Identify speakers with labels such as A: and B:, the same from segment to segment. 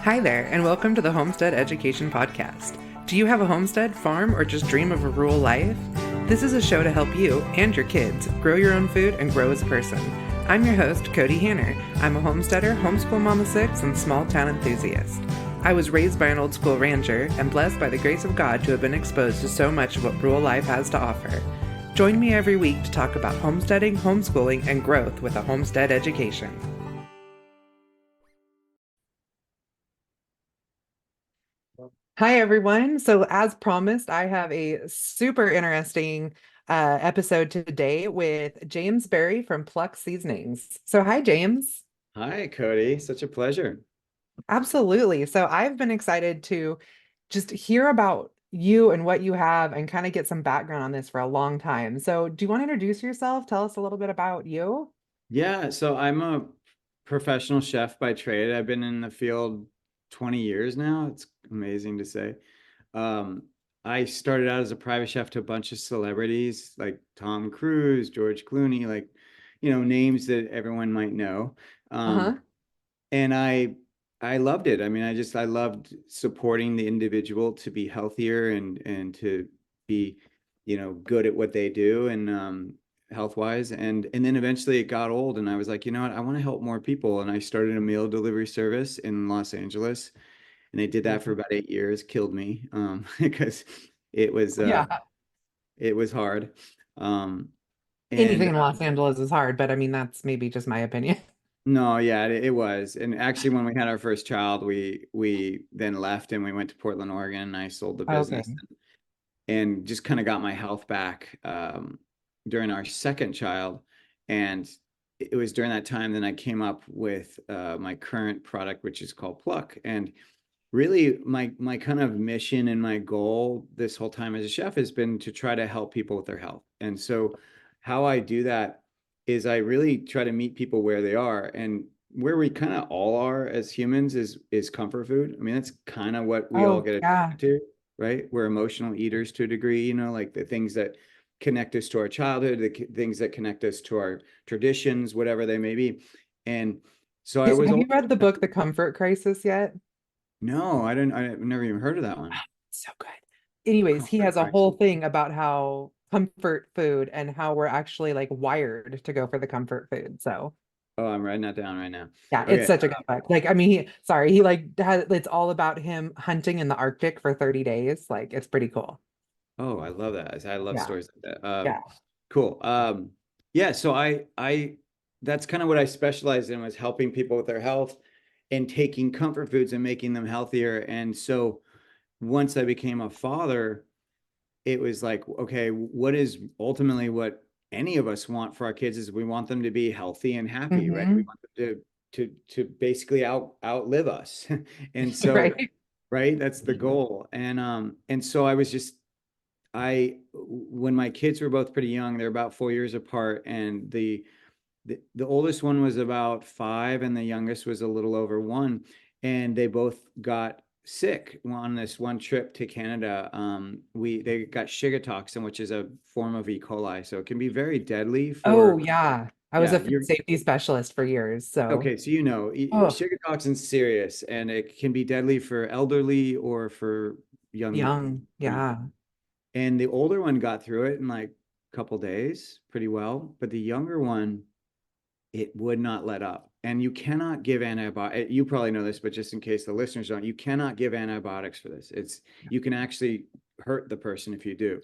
A: Hi there, and welcome to the Homestead Education Podcast. Do you have a homestead, farm, or just dream of a rural life? This is a show to help you and your kids grow your own food and grow as a person. I'm your host, Kody Hanner. I'm a homesteader, homeschool mom of six, and small town enthusiast. I was raised by an old school rancher and blessed by the grace of God to have been exposed to so much of what rural life has to offer. Join me every week to talk about homesteading, homeschooling, and growth with a homestead education. Hi, everyone. So, as promised, I have a super interesting episode today with James Berry from Pluck Seasonings. So, hi, James.
B: Hi, Kody. Such a pleasure.
A: Absolutely. So, I've been excited to just hear about you and what you have and kind of get some background on this for a long time. So, do you want to introduce yourself? Tell us a little bit about you.
B: Yeah, so I'm a professional chef by trade. I've been in the field 20 years now. It's amazing to say. Um, I started out as a private chef to a bunch of celebrities like Tom Cruise, George Clooney, like, names that everyone might know.
A: Uh-huh.
B: Um, and I loved it. I mean, I loved supporting the individual to be healthier and to be, good at what they do and health wise. And then eventually it got old and I was like, you know what, I want to help more people. And I started a meal delivery service in Los Angeles. And I did that for about 8 years, killed me because it was uh
A: Yeah.
B: it was hard. Um
A: Anything
B: and
A: in Los Angeles is hard, but I mean, that's maybe just my opinion.
B: No, yeah, it was. And actually, when we had our first child, we then left and we went to Portland, Oregon, and I sold the business
A: Okay.
B: and just kind of got my health back during our second child. And it was during that time that I came up with my current product, which is called Pluck. And really, my kind of mission and my goal this whole time as a chef has been to try to help people with their health. And so, how I do that is I really try to meet people where they are, and where we kind of all are as humans is comfort food. I mean, that's kind of what we all
A: Oh,
B: get
A: yeah.
B: addicted to, right? We're emotional eaters to a degree, like the things that connect us to our childhood, the things that connect us to our traditions, whatever they may be. And so I was
A: Have you
B: always,
A: read the book The Comfort Crisis yet?
B: no, I didn't, I've never even heard of that one.
A: So good. Anyways, he
B: Comfort
A: has a whole
B: crisis.
A: thing about how comfort food and how we're actually like wired to go for the comfort food. So
B: Oh, I'm writing that down right now.
A: yeah, it's
B: Okay.
A: such a good book. Like, I mean, he like has, it's all about him hunting in the Arctic for 30 days. Like, it's pretty cool.
B: Oh, I love that. I love
A: Yeah.
B: stories like that.
A: Yeah.
B: Cool. Yeah, so that's kind of what I specialized in, was helping people with their health and taking comfort foods and making them healthier. And so once I became a father, it was like, okay, what is ultimately what any of us want for our kids is we want them to be healthy and happy, right? We
A: Hmm.
B: want them to basically outlive us. And so,
A: Right.
B: right, that's the goal. And so I was just when my kids were both pretty young, they're about 4 years apart, and the oldest one was about 5 and the youngest was a little over 1, and they both got sick on this one trip to Canada. They got sugar toxin, which is a form of E. coli, so it can be very deadly
A: Oh,
B: for,
A: yeah. I was
B: yeah,
A: a food
B: you're
A: safety specialist for years. So,
B: okay. So
A: oh,
B: sugar toxin's serious, and it can be deadly for elderly or for young,
A: young.
B: you know.
A: Yeah.
B: And the older one got through it in like a couple days pretty well, but the younger one, it would not let up. And you cannot give antibiotics. You probably know this, but just in case the listeners don't, you cannot give antibiotics for this. You can actually hurt the person if you do.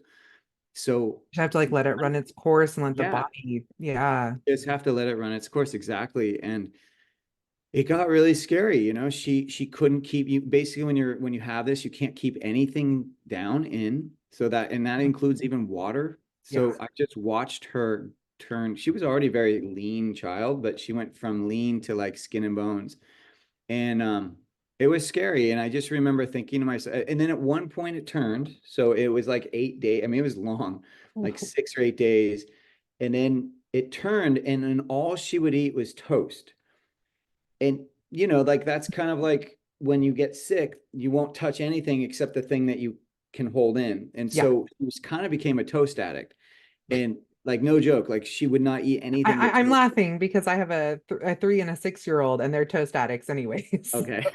B: So
A: You have to like let it run its course and let the
B: yeah,
A: body. Yeah.
B: just have to let it run its course. Exactly. And it got really scary. She couldn't keep you, basically, when you have this, you can't keep anything down in, and that includes even water.
A: Yeah.
B: So I just watched her turn. She was already a very lean child, but she went from lean to like skin and bones. And it was scary. And I just remember thinking to myself, and then at one point it turned. So it was like 8 days. I mean, it was long, like 6 or 8 days. And then it turned, and then all she would eat was toast. And like, that's kind of like when you get sick, you won't touch anything except the thing that you can hold in. And
A: Yeah.
B: so it was kind of became a toast addict. And like no joke, like she would not eat anything but
A: I'm
B: toast.
A: laughing because I have a 3 and a 6-year-old and they're toast addicts anyways.
B: Okay.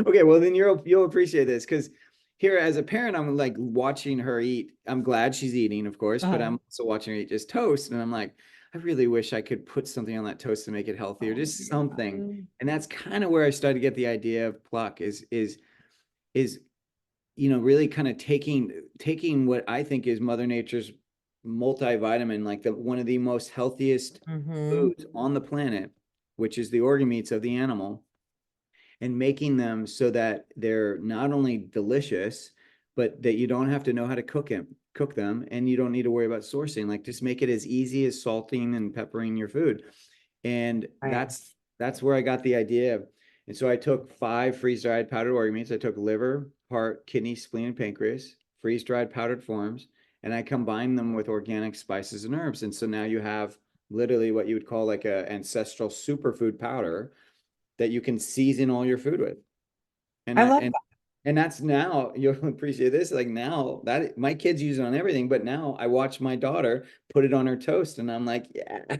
B: Okay, well then you'll appreciate this because here as a parent, I'm like watching her eat. I'm glad she's eating, of course, but
A: Uh,
B: I'm also watching her eat just toast. And I'm like, I really wish I could put something on that toast to make it healthier,
A: oh
B: just something.
A: yeah.
B: And that's kind of where I started to get the idea of Pluck is really kind of taking what I think is Mother Nature's multivitamin, like the one of the most healthiest
A: Mm-hmm.
B: foods on the planet, which is the organ meats of the animal, and making them so that they're not only delicious, but that you don't have to know how to cook them, and you don't need to worry about sourcing. Like just make it as easy as salting and peppering your food. And that's
A: Nice.
B: that's where I got the idea. And so I took 5 freeze-dried powdered organ meats. I took liver, heart, kidney, spleen, and pancreas, freeze-dried powdered forms, and I combined them with organic spices and herbs. And so now you have literally what you would call like a ancestral superfood powder that you can season all your food with. And
A: I
B: I
A: love
B: and
A: that.
B: and that's now you'll appreciate this. Like now that my kids use it on everything, but now I watch my daughter put it on her toast, and I'm like, yeah,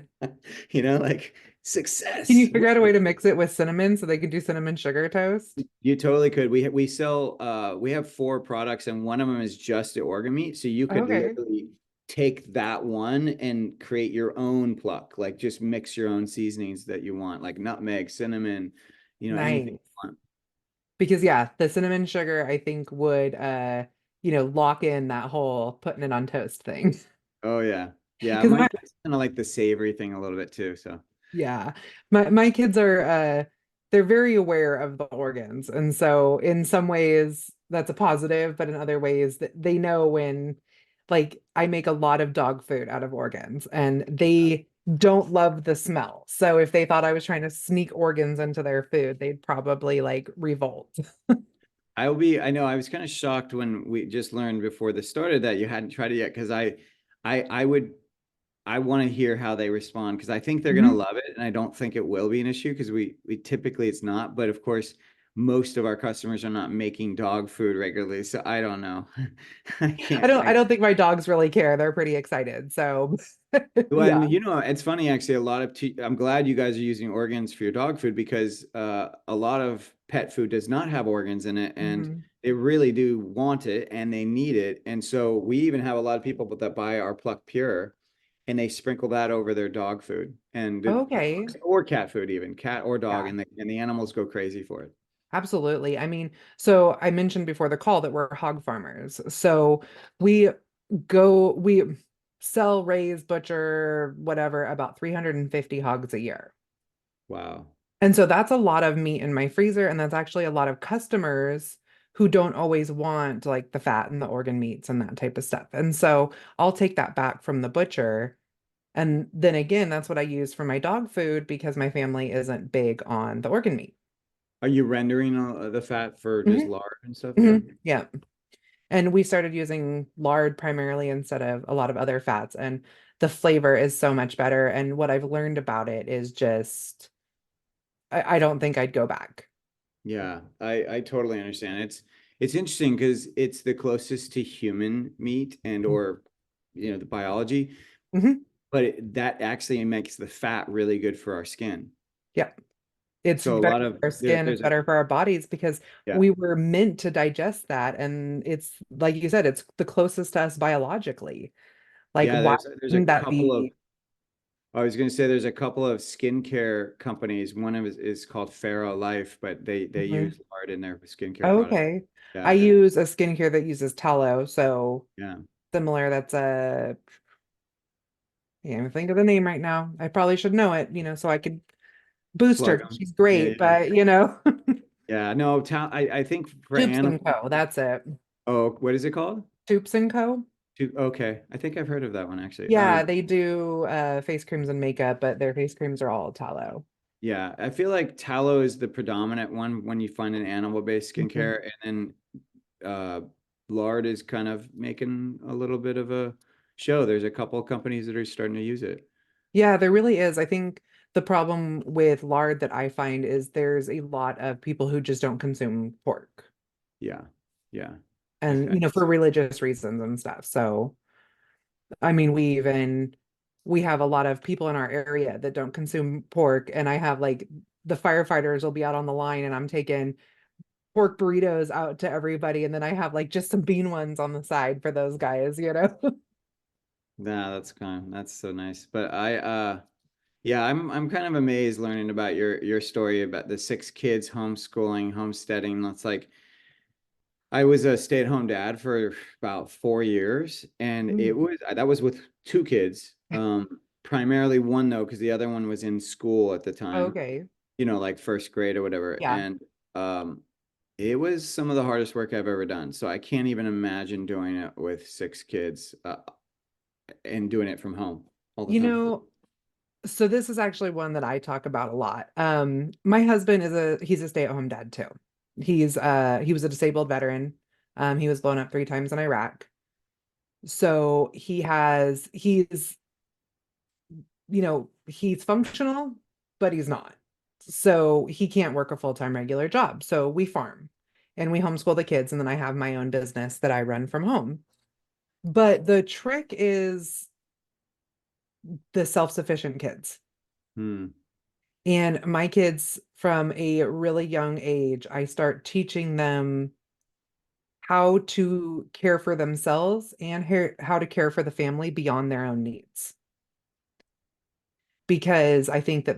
B: like
A: Can
B: success.
A: you figure out a way to mix it with cinnamon so they can do cinnamon sugar toast?
B: You totally could. We sell we have 4 products, and one of them is just the organ meat. So you could
A: Okay.
B: literally take that one and create your own pluck, like just mix your own seasonings that you want, like nutmeg, cinnamon, anything
A: Nice.
B: you want.
A: Because yeah, the cinnamon sugar I think would lock in that whole putting it on toast thing.
B: Oh yeah. Yeah,
A: Because
B: my
A: my
B: kids kind of like the savory thing a little bit too. So
A: Yeah. My kids are they're very aware of the organs. And so in some ways that's a positive, but in other ways that they know when like I make a lot of dog food out of organs and they don't love the smell. So if they thought I was trying to sneak organs into their food, they'd probably like revolt.
B: I know I was kind of shocked when we just learned before this started that you hadn't tried it yet, because I would I want to hear how they respond, because I think they're going to
A: Mhm.
B: love it, and I don't think it will be an issue because we typically it's not, but of course most of our customers are not making dog food regularly, so I don't know. I
A: I
B: can't
A: don't I
B: I
A: don't think my dogs really care. They're pretty excited. So
B: Well,
A: yeah.
B: and it's funny actually. I'm glad you guys are using organs for your dog food, because a lot of pet food does not have organs in it, and
A: Mhm.
B: they really do want it and they need it. And so we even have a lot of people that buy our Pluck Pure, and they sprinkle that over their dog food and
A: Okay.
B: or cat food, even cat or dog,
A: Yeah.
B: and the animals go crazy for it.
A: Absolutely. I mean, so I mentioned before the call that we're hog farmers. So we we sell, raise, butcher, whatever, about 350 hogs a year.
B: Wow.
A: And so that's a lot of meat in my freezer. And that's actually a lot of customers who don't always want like the fat and the organ meats and that type of stuff. And so I'll take that back from the butcher. And then again, that's what I use for my dog food because my family isn't big on the organ meat.
B: Are you rendering the fat for just
A: Mhm,
B: lard and stuff? Yeah.
A: mhm. Yeah. And we started using lard primarily instead of a lot of other fats. And the flavor is so much better. And what I've learned about it is just, I don't think I'd go back.
B: Yeah, I totally understand. It's interesting because it's the closest to human meat and or the biology,
A: Hmm.
B: but that actually makes the fat really good for our skin.
A: Yeah. It's
B: So a
A: better
B: lot of
A: for our skin, it's
B: there's a
A: better for our bodies because
B: yeah,
A: we were meant to digest that. And it's like you said, it's the closest to us biologically. Like,
B: yeah,
A: why
B: there's a
A: wouldn't that
B: couple of
A: be?
B: I was going to say there's a couple of skincare companies. One of is called Pharaoh Life, but they
A: Mhm.
B: use lard in their skincare product.
A: Okay. I
B: Yeah,
A: use a skincare that uses tallow. So
B: yeah.
A: similar, that's a can't even think of the name right now. I probably should know it, so I could boost her
B: Plug
A: 'cause
B: them.
A: she's
B: Yeah,
A: great,
B: yeah.
A: but
B: Yeah, no, I think for
A: Toups
B: animals.
A: and Co. That's it.
B: Oh, what is it called?
A: Toups and Co.
B: Okay, I think I've heard of that one actually.
A: Yeah, they do face creams and makeup, but their face creams are all tallow.
B: Yeah, I feel like tallow is the predominant one when you find an animal-based
A: Mhm.
B: skincare, and then lard is kind of making a little bit of a show. There's a couple of companies that are starting to use it.
A: Yeah, there really is. I think the problem with lard that I find is there's a lot of people who just don't consume pork
B: Yeah, yeah.
A: and,
B: I
A: for religious reasons and stuff. So, I mean, we have a lot of people in our area that don't consume pork, and I have like the firefighters will be out on the line, and I'm taking pork burritos out to everybody, and then I have like just some bean ones on the side for those guys, you know?
B: Nah, that's kind. That's so nice. But yeah, I'm kind of amazed learning about your story about the six kids homeschooling, homesteading. That's like I was a stay-at-home dad for about 4 years, and it
A: Mm.
B: was that was with two kids. Primarily one though, because the other one was in school at the time,
A: Okay.
B: like first grade or whatever.
A: Yeah.
B: And it was some of the hardest work I've ever done. So I can't even imagine doing it with six kids, and doing it from home all the
A: You
B: time.
A: know, so this is actually one that I talk about a lot. My husband he's a stay-at-home dad too. He was a disabled veteran. He was blown up 3 times in Iraq. So he's functional, but he's not. So he can't work a full-time regular job. So we farm and we homeschool the kids, and then I have my own business that I run from home. But the trick is the self-sufficient kids.
B: Hmm.
A: And my kids, from a really young age, I start teaching them how to care for themselves and how to care for the family beyond their own needs. Because I think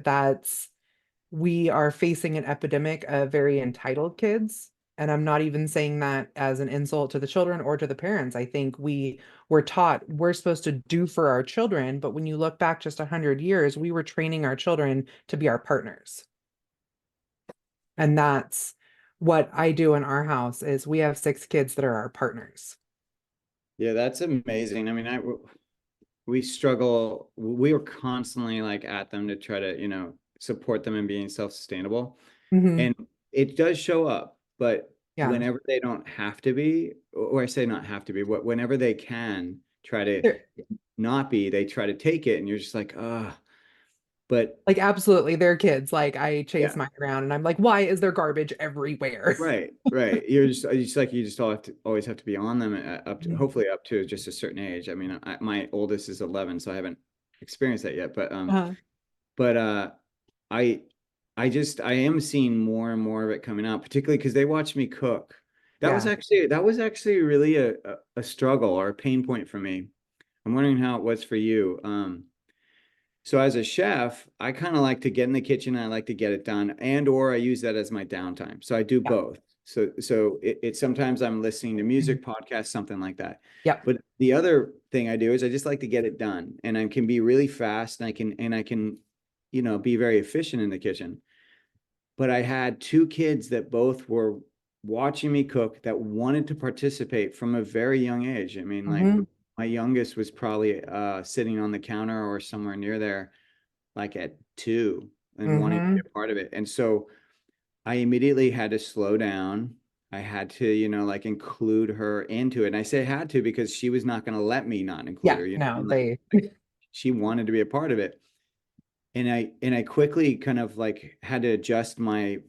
A: we are facing an epidemic of very entitled kids. And I'm not even saying that as an insult to the children or to the parents. I think we were taught we're supposed to do for our children, but when you look back just 100 years, we were training our children to be our partners. And that's what I do in our house is we have 6 kids that are our partners.
B: Yeah, that's amazing. I mean, we struggle. We were constantly like at them to try to, support them in being self-sustainable.
A: Hmm.
B: And it does show up, but
A: Yeah.
B: whenever they don't have to be, or I say not have to be, whenever they can try to
A: They're,
B: not be, they try to take it, and you're just like, but
A: like absolutely they're kids. Like I chase
B: yeah,
A: mine around and I'm like, why is there garbage everywhere?
B: right, right. You just all have to always have to be on them, up to
A: Mhm.
B: hopefully up to just a certain age. I mean, my oldest is 11, so I haven't experienced that yet,
A: Uh,
B: but I I am seeing more and more of it coming out, particularly because they watch me cook.
A: yeah.
B: That was actually really a struggle or a pain point for me. I'm wondering how it was for you. So as a chef, I kind of like to get in the kitchen and I like to get it done, and or I use that as my downtime. So I do
A: Yeah.
B: both. So it sometimes I'm listening to
A: Mhm.
B: music, podcasts, something like that.
A: Yep.
B: But the other thing I do is I just like to get it done, and I can be really fast, and I can, be very efficient in the kitchen. But I had two kids that both were watching me cook that wanted to participate from a very young age. I mean, like
A: Hmm.
B: my youngest was probably sitting on the counter or somewhere near there, like at 2 and wanting to be
A: Hmm.
B: a part of it. And so I immediately had to slow down. I had to, like include her into it. And I say had to because she was not going to let me not include
A: Yeah.
B: her.
A: No,
B: Like she wanted to be a part of it. And I quickly kind of like had to adjust my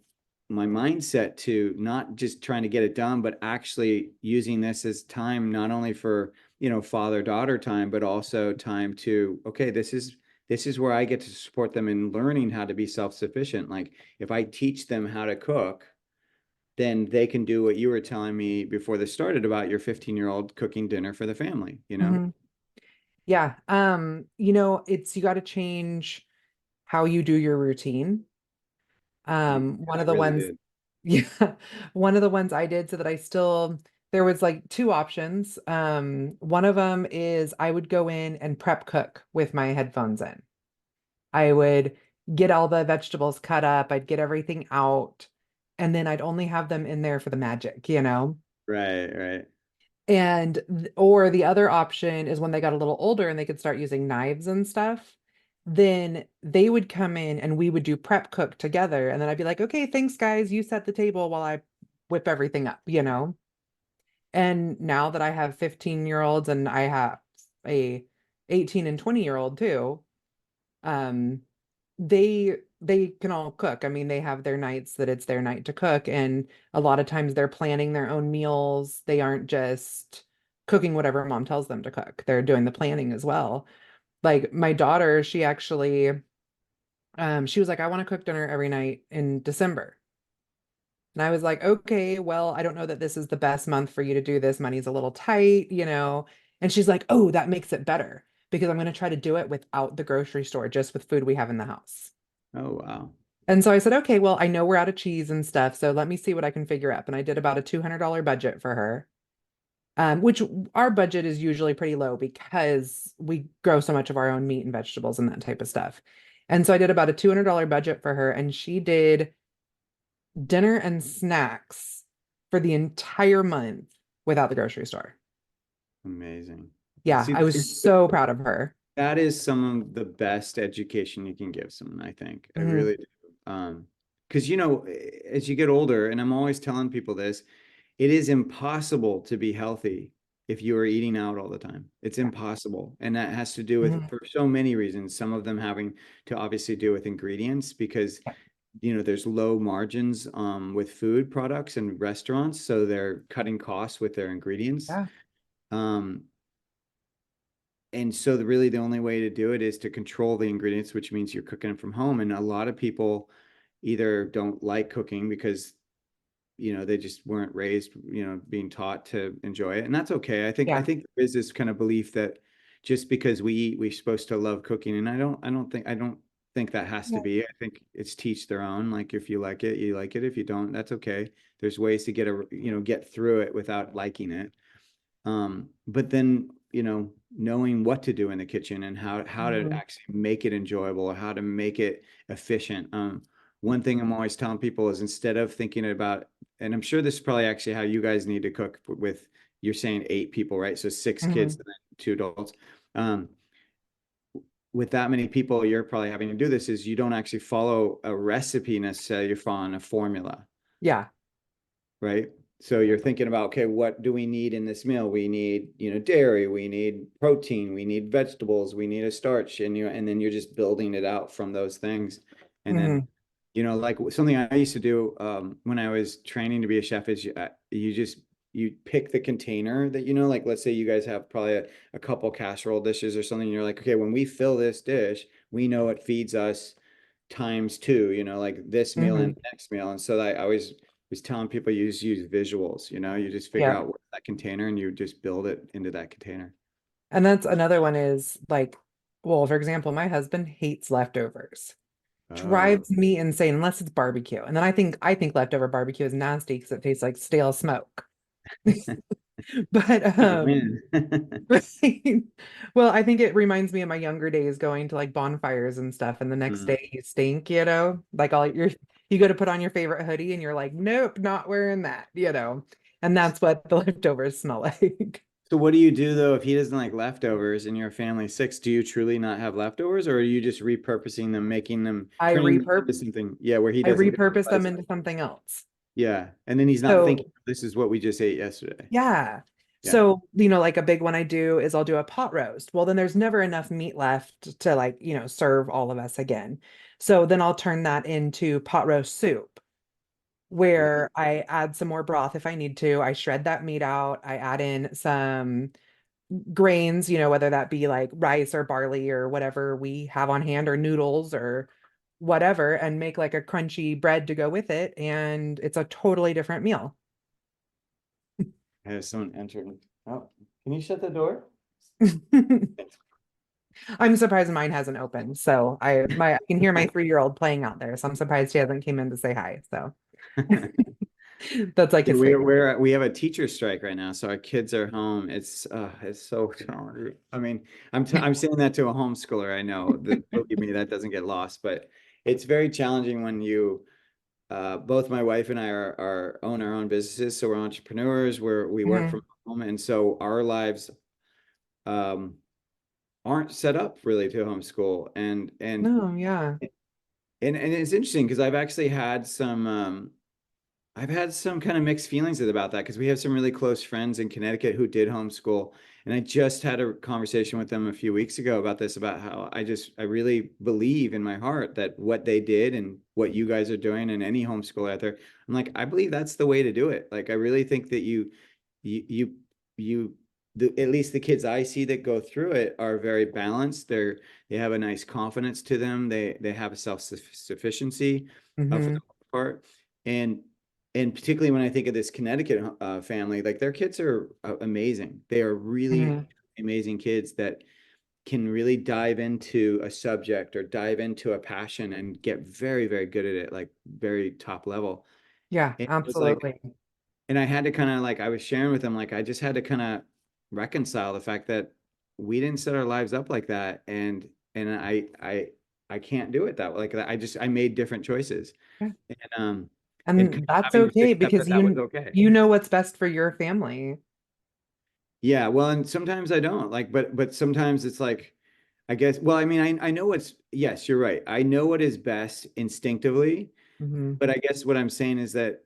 B: mindset to not just trying to get it done, but actually using this as time, not only for, father-daughter time, but also time to, okay, this is where I get to support them in learning how to be self-sufficient. Like if I teach them how to cook, then they can do what you were telling me before this started about your 15-year-old cooking dinner for the family.
A: hmm Yeah. You got to change how you do your routine.
B: Yeah,
A: One
B: I
A: of the
B: really
A: ones,
B: did.
A: yeah, one of the ones I did so that there was like 2 options. One of them is I would go in and prep cook with my headphones in. I would get all the vegetables cut up, I'd get everything out, and then I'd only have them in there for the magic, you know?
B: Right, right.
A: Or the other option is when they got a little older and they could start using knives and stuff, then they would come in and we would do prep cook together. And then I'd be like, okay, thanks, guys. You set the table while I whip everything up, you know? And now that I have 15-year-olds and I have a 18 and 20-year-old too, um, they can all cook. I mean, they have their nights that it's their night to cook, and a lot of times they're planning their own meals. They aren't just cooking whatever mom tells them to cook. They're doing the planning as well. Like my daughter, she actually she was like, I want to cook dinner every night in December. And I was like, okay, well, I don't know that this is the best month for you to do this. Money's a little tight, you know. And she's like, oh, that makes it better because I'm going to try to do it without the grocery store, just with food we have in the house.
B: Oh, wow.
A: And so I said, okay, well, I know we're out of cheese and stuff, so let me see what I can figure up. And I did about a $200 budget for her, which our budget is usually pretty low because we grow so much of our own meat and vegetables and that type of stuff. And so I did about a $200 budget for her, and she did dinner and snacks for the entire month without the grocery store.
B: Amazing.
A: Yeah,
B: See,
A: I was so proud of her.
B: that is some of the best education you can give someone, I think. I
A: Mhm,
B: really do. Because as you get older, and I'm always telling people this, it is impossible to be healthy if you are eating out all the time. It's impossible. And that has to do with
A: mhm.
B: for so many reasons, some of them having to obviously do with ingredients because there's low margins with food products and restaurants, so they're cutting costs with their ingredients.
A: Yeah.
B: Um, and so really the only way to do it is to control the ingredients, which means you're cooking them from home. And a lot of people either don't like cooking because they just weren't raised, being taught to enjoy it. And that's okay. I
A: Yeah.
B: think there is this kind of belief that just because we eat, we're supposed to love cooking. And I don't think that has to
A: Yeah.
B: be. I think it's teach their own. Like if you like it, you like it. If you don't, that's okay. There's ways to get through it without liking it. But then, knowing what to do in the kitchen and how to
A: Mhm,
B: actually make it enjoyable or how to make it efficient. One thing I'm always telling people is instead of thinking about, and I'm sure this is probably actually how you guys need to cook with, you're saying 8 people, right? So 6 kids
A: mhm.
B: and then 2 adults. Um, with that many people, you're probably having to do this is you don't actually follow a recipe necessarily, you're following a formula,
A: Yeah.
B: right? So you're thinking about, okay, what do we need in this meal? We need, dairy, we need protein, we need vegetables, we need a starch, and then you're just building it out from those things. And then,
A: Mhm.
B: like something I used to do when I was training to be a chef is you pick the container that, like, let's say you guys have probably a couple casserole dishes or something. And you're like, okay, when we fill this dish, we know it feeds us times two, like this meal and
A: Mhm.
B: the next meal. And so I always was telling people you just use visuals, you just figure
A: Yeah.
B: out what's that container and you just build it into that container.
A: And that's another one is like, well, for example, my husband hates leftovers.
B: Oh,
A: Drives me insane unless it's barbecue. And then I think leftover barbecue is nasty because it tastes like stale smoke. But
B: you win.
A: right. Well, I think it reminds me of my younger days going to like bonfires and stuff, and the next
B: Mm.
A: day you stink, you know, like all your you go to put on your favorite hoodie and you're like, nope, not wearing that, you know. And that's what the leftovers smell like.
B: So what do you do though if he doesn't like leftovers and your family 6? Do you truly not have leftovers, or are you just repurposing them, making them,
A: I
B: turning them
A: repurp
B: into something? Yeah, where he
A: I
B: doesn't
A: repurpose them
B: realize.
A: into something else.
B: Yeah, and then he's not thinking
A: So
B: this is what we just ate yesterday.
A: yeah.
B: Yeah.
A: So, like a big one I do is I'll do a pot roast. Well, then there's never enough meat left to like, serve all of us again. So then I'll turn that into pot roast soup
B: Oh,
A: where I add some more broth if I need to. I shred that meat out. I add in some grains, whether that be like rice or barley or whatever we have on hand or noodles or whatever, and make like a crunchy bread to go with it. And it's a totally different meal.
B: I have someone entering. Oh, can you shut the door?
A: I'm surprised mine hasn't opened. So I can hear my 3-year-old playing out there. So I'm surprised he hasn't came in to say hi. So that's like
B: Yeah,
A: his
B: we're
A: favorite.
B: we're we have a teacher strike right now, so our kids are home. It's so challenging. I mean, I'm saying that to a homeschooler. I know that, believe me, that doesn't get lost, but it's very challenging when you both my wife and I are own our own businesses, so we're entrepreneurs, we work
A: Mhm.
B: from home, and so our lives um aren't set up really to homeschool.
A: No, yeah.
B: And it's interesting because I've had some kind of mixed feelings about that because we have some really close friends in Connecticut who did homeschool. And I just had a conversation with them a few weeks ago about this, about how I really believe in my heart that what they did and what you guys are doing and any homeschool out there, I'm like, I believe that's the way to do it. Like, I really think that you, you, you at least the kids I see that go through it are very balanced. They have a nice confidence to them. They have a self-sufficiency for
A: Hmm.
B: the most part. And and particularly when I think of this Connecticut family, like their kids are amazing. They are really
A: Hmm.
B: amazing kids that can really dive into a subject or dive into a passion and get very, very good at it, like very top level.
A: Yeah,
B: And it was like,
A: absolutely.
B: and I had to kind of like, I was sharing with them, like, I just had to kind of reconcile the fact that we didn't set our lives up like that. And I can't do it that way. Like that. I made different choices
A: Yeah.
B: and, um, and kind
A: And
B: of
A: that's
B: having to
A: okay
B: accept
A: because
B: that that was okay.
A: you know what's best for your family.
B: Yeah. Well, and sometimes I don't like, but sometimes it's like, I guess, well, I mean, I know what's, yes, you're right. I know what is best instinctively,
A: Hmm.
B: but I guess what I'm saying is that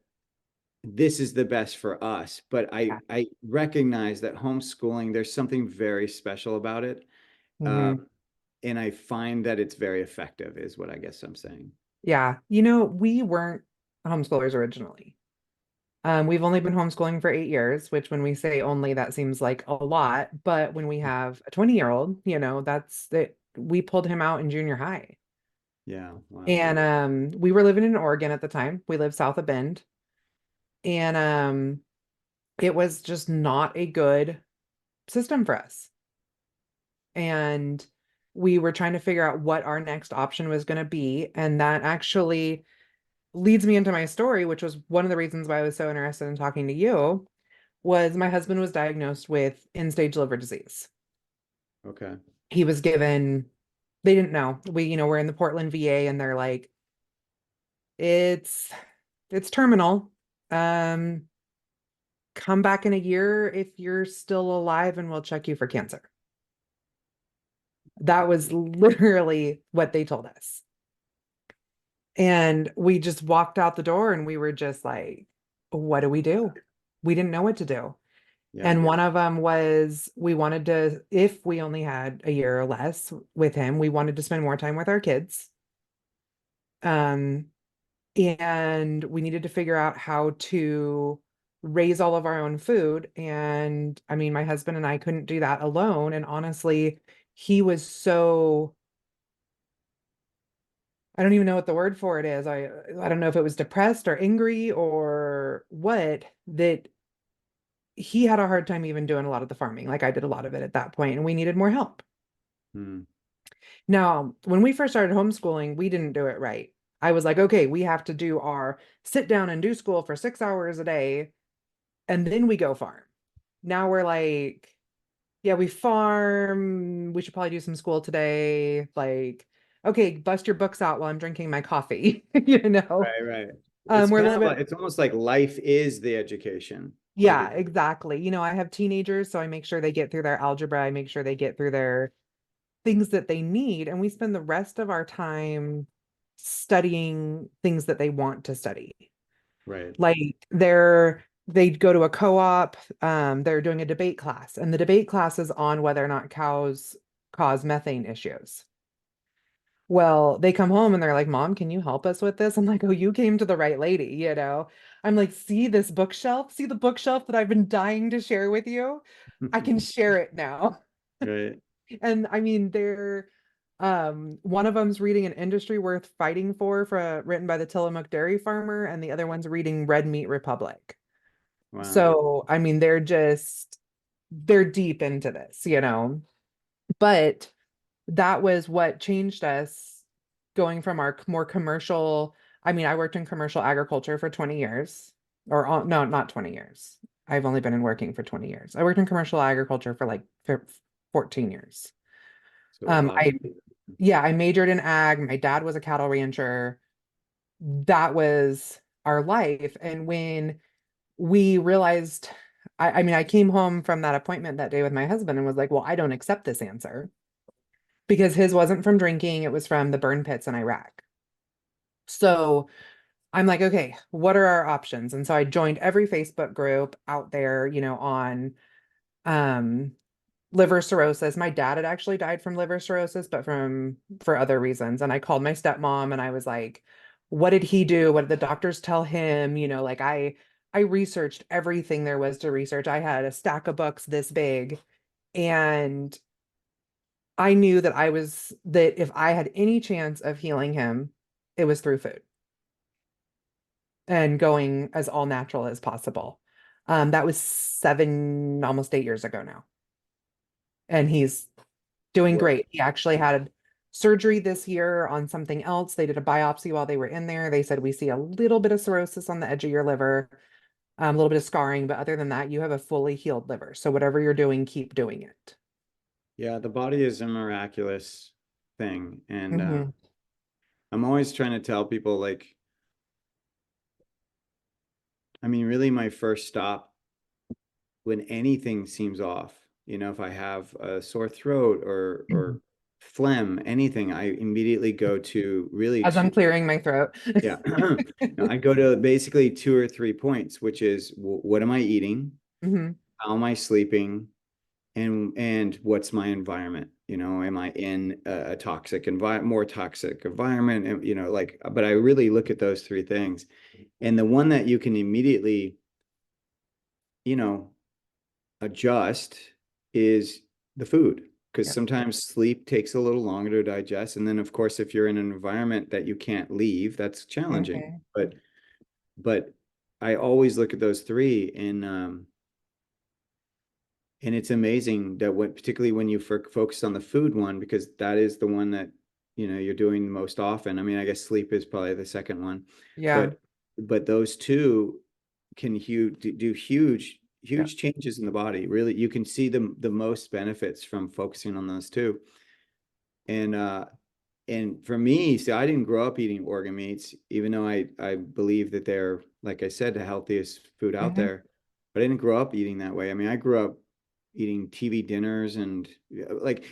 B: this is the best for us. But
A: Yeah.
B: I recognize that homeschooling, there's something very special about it.
A: Hmm.
B: Um, and I find that it's very effective, is what I guess I'm saying.
A: Yeah. We weren't homeschoolers originally. We've only been homeschooling for 8 years, which when we say only, that seems like a lot. But when we have a 20-year-old, that's that we pulled him out in junior high.
B: Yeah. Wow.
A: And we were living in Oregon at the time. We lived south of Bend. And it was just not a good system for us. And we were trying to figure out what our next option was going to be. And that actually leads me into my story, which was one of the reasons why I was so interested in talking to you, was my husband was diagnosed with end-stage liver disease.
B: Okay.
A: He was given, they didn't know. We're in the Portland VA and they're like, it's it's terminal. Um, Come back in a year if you're still alive and we'll check you for cancer. That was literally what they told us. And we just walked out the door and we were just like, what do we do? We didn't know what to do.
B: Yeah.
A: And one of them was we wanted to, if we only had a year or less with him, we wanted to spend more time with our kids. Um, and we needed to figure out how to raise all of our own food. And I mean, my husband and I couldn't do that alone. And honestly, he was so, I don't even know what the word for it is. I don't know if it was depressed or angry or what, that he had a hard time even doing a lot of the farming. Like I did a lot of it at that point, and we needed more help.
B: Hmm.
A: Now, when we first started homeschooling, we didn't do it right. I was like, okay, we have to do our sit down and do school for 6 hours a day, and then we go farm. Now we're like, yeah, we farm. We should probably do some school today. Like, okay, bust your books out while I'm drinking my coffee.
B: Right. Right. It's
A: We're a
B: kind
A: little
B: of like,
A: bit,
B: it's almost like life is the education. Like
A: yeah,
B: it,
A: exactly. I have teenagers, so I make sure they get through their algebra. I make sure they get through their things that they need, and we spend the rest of our time studying things that they want to study.
B: right.
A: Like they go to a co-op, they're doing a debate class, and the debate class is on whether or not cows cause methane issues. Well, they come home and they're like, Mom, can you help us with this? I'm like, oh, you came to the right lady. I'm like, see this bookshelf? See the bookshelf that I've been dying to share with you? I can share it now.
B: Right.
A: And I mean, one of them's reading An Industry Worth Fighting For, written by the Tillamook dairy farmer, and the other one's reading Red Meat Republic.
B: Wow.
A: So, I mean, they're deep into this. But that was what changed us going from our more commercial. I mean, I worked in commercial agriculture for 20 years, or no, not 20 years. I've only been in working for 20 years. I worked in commercial agriculture for like 14 years.
B: So a lot.
A: I Yeah, I majored in ag. My dad was a cattle rancher. That was our life. And when we realized, I mean, I came home from that appointment that day with my husband and was like, well, I don't accept this answer because his wasn't from drinking, it was from the burn pits in Iraq. So I'm like, okay, what are our options? And so I joined every Facebook group out there, on um liver cirrhosis. My dad had actually died from liver cirrhosis, but for other reasons. And I called my stepmom and I was like, what did he do? What did the doctors tell him? Like I researched everything there was to research. I had a stack of books this big, and I knew that if I had any chance of healing him, it was through food and going as all natural as possible. That was 7, almost 8 years ago now. And he's doing
B: Well,
A: great. He actually had surgery this year on something else. They did a biopsy while they were in there. They said, we see a little bit of cirrhosis on the edge of your liver, a little bit of scarring, but other than that, you have a fully healed liver. So whatever you're doing, keep doing it.
B: yeah, the body is a miraculous thing. And
A: Hmm.
B: I'm always trying to tell people, like, I mean, really, my first stop when anything seems off, if I have a sore throat or phlegm, anything, I immediately go to really
A: As I'm clearing my throat.
B: yeah. No, I go to basically 2 or 3 points, which is what am I eating?
A: Hmm.
B: How am I sleeping? And what's my environment? Am I in a toxic environment, more toxic environment? And, like, but I really look at those 3 things. And the one that you can immediately, you know, adjust is the food. Because
A: Yeah.
B: sometimes sleep takes a little longer to digest. And then, of course, if you're in an environment that you can't leave, that's challenging.
A: Hmm.
B: But I always look at those three, and it's amazing that particularly when you focus on the food one, because that is the one that you're doing the most often. I mean, I guess sleep is probably the second one,
A: Yeah.
B: but those two can do huge
A: Yeah.
B: huge changes in the body. Really, you can see the most benefits from focusing on those two. And for me, see, I didn't grow up eating organ meats, even though I believe that they're, like I said, the healthiest food out
A: Hmm.
B: there. But I didn't grow up eating that way. I mean, I grew up eating TV dinners and like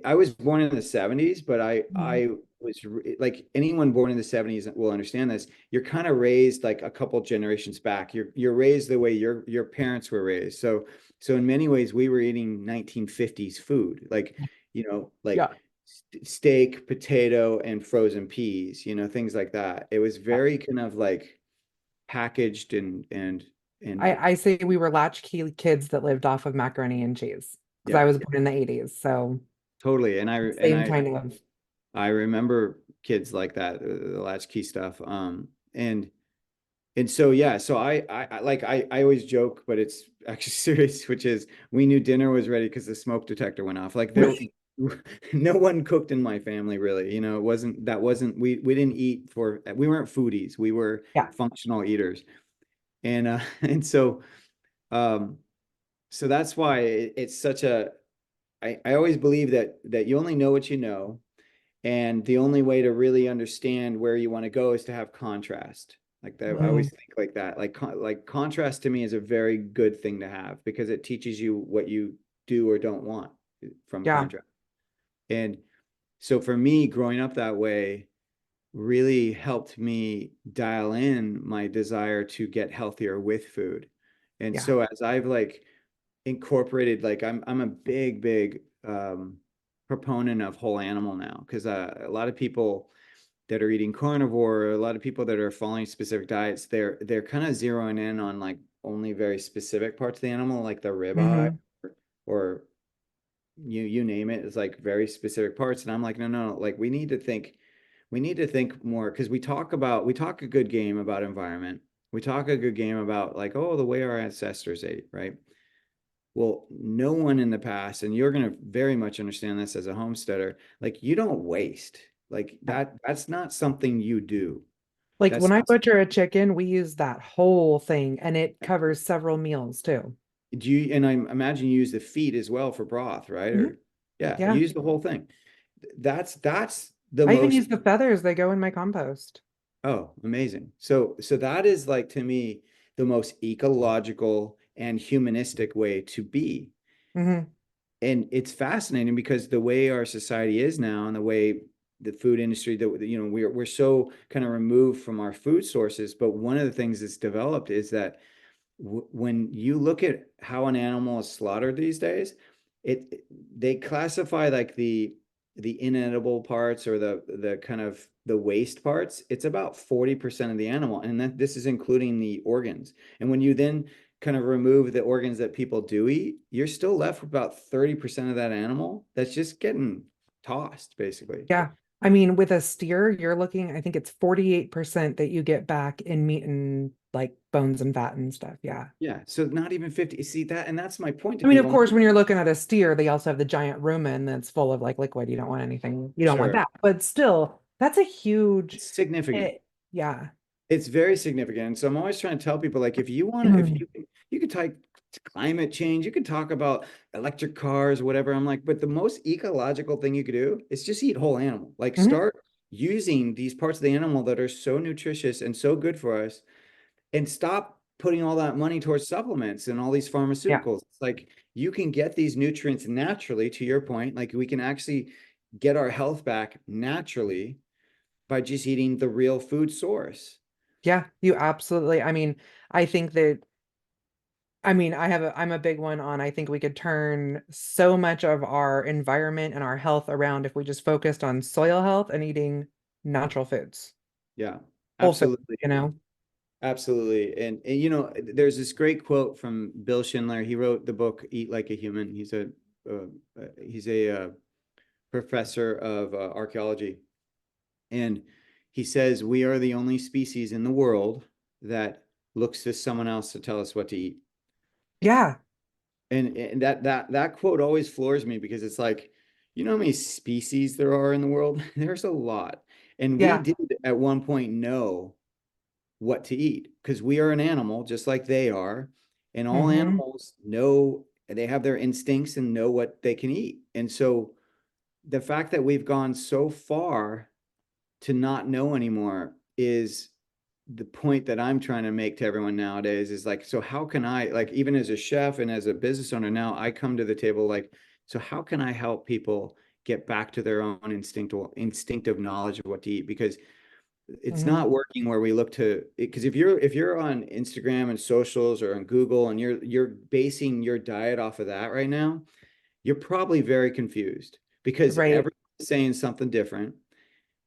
B: I was born in the 70s, but I
A: Hmm.
B: I was like anyone born in the 70s will understand this. You're kind of raised like a couple generations back. You're raised the way your parents were raised. So in many ways, we were eating 1950s food, like
A: Yeah.
B: steak, potato, and frozen peas, things like that. It was
A: Yeah.
B: very kind of like packaged and
A: I say we were latchkey kids that lived off of macaroni and cheese because I
B: yeah,
A: was born in the 80s. So
B: totally. And I and
A: same
B: I
A: kind of,
B: I remember kids like that, the latchkey stuff. And so yeah, so I always joke, but it's actually serious, which is we knew dinner was ready because the smoke detector went off. Like there, no one cooked in my family really. We didn't eat we weren't foodies. We were
A: yeah.
B: functional eaters. And and um so that's why it's such a I always believe that you only know what you know, and the only way to really understand where you want to go is to have contrast. Like that, I
A: Mhm.
B: always think like that. Like contrast to me is a very good thing to have because it teaches you what you do or don't want from
A: Yeah.
B: contrast. And so for me, growing up that way really helped me dial in my desire to get healthier with food. And
A: Yeah.
B: so as I've like incorporated, like I'm a big proponent of whole animal now, because a lot of people that are eating carnivore, a lot of people that are following specific diets, they're kind of zeroing in on like only very specific parts of the animal, like the ribeye,
A: Hmm.
B: or you name it. It's like very specific parts. And I'm like, no, no, like we need to think more, because we talk a good game about environment. We talk a good game about like, oh, the way our ancestors ate, right? Well, no one in the past, and you're going to very much understand this as a homesteader, like you don't waste. Like
A: Yeah.
B: that's not something you do.
A: Like
B: That's
A: when I
B: not,
A: butcher a chicken, we use that whole thing and it covers several meals too.
B: do you, and I imagine you use the feet as well for broth, right?
A: Mhm.
B: Or yeah,
A: Yeah.
B: use the whole thing. That's the
A: I even
B: most,
A: use the feathers. They go in my compost.
B: oh, amazing. So that is like to me the most ecological and humanistic way to be.
A: Hmm.
B: And it's fascinating because the way our society is now and the way the food industry, that we're so kind of removed from our food sources. But one of the things that's developed is that when you look at how an animal is slaughtered these days, it they classify like the inedible parts or the kind of the waste parts, it's about 40% of the animal. And that this is including the organs. And when you then kind of remove the organs that people do eat, you're still left with about 30% of that animal that's just getting tossed, basically.
A: Yeah. I mean, with a steer, you're looking, I think it's 48% that you get back in meat and like bones and fat and stuff. Yeah.
B: Yeah. So not even 50. See that, and that's my point to
A: I mean, of
B: people.
A: course, when you're looking at a steer, they also have the giant rumen that's full of like liquid. You don't want anything, you don't want
B: Sure.
A: that. But still, that's a huge
B: It's significant.
A: hit. Yeah.
B: It's very significant. And so I'm always trying to tell people, like, if you want to, if
A: Mhm.
B: you could type climate change, you could talk about electric cars, whatever. I'm like, but the most ecological thing you could do is just eat whole animal. Like,
A: Mhm.
B: start using these parts of the animal that are so nutritious and so good for us, and stop putting all that money towards supplements and all these
A: Yeah.
B: pharmaceuticals. It's like you can get these nutrients naturally, to your point. Like, we can actually get our health back naturally by just eating the real food source.
A: Yeah. You absolutely. I mean, I think that I'm a big one on I think we could turn so much of our environment and our health around if we just focused on soil health and eating natural foods,
B: Yeah,
A: whole food,
B: absolutely.
A: you know?
B: Absolutely. And you know, there's this great quote from Bill Schindler. He wrote the book Eat Like a Human. He's a professor of archaeology, and he says we are the only species in the world that looks to someone else to tell us what to eat.
A: Yeah.
B: And that quote always floors me, because it's like, you know how many species there are in the world? There's a lot. And we
A: Yeah.
B: did at one point know what to eat, because we are an animal just like they are, and all
A: Hmm.
B: animals know, they have their instincts and know what they can eat. And so the fact that we've gone so far to not know anymore is the point that I'm trying to make to everyone nowadays. Is like, so how can I, like, even as a chef and as a business owner now, I come to the table like, so how can I help people get back to their own instinctive knowledge of what to eat? Because it's
A: Hmm.
B: not working where we look to, because if you're on Instagram and socials or on Google, and you're basing your diet off of that right now, you're probably very confused, because
A: Right.
B: everyone's saying something different.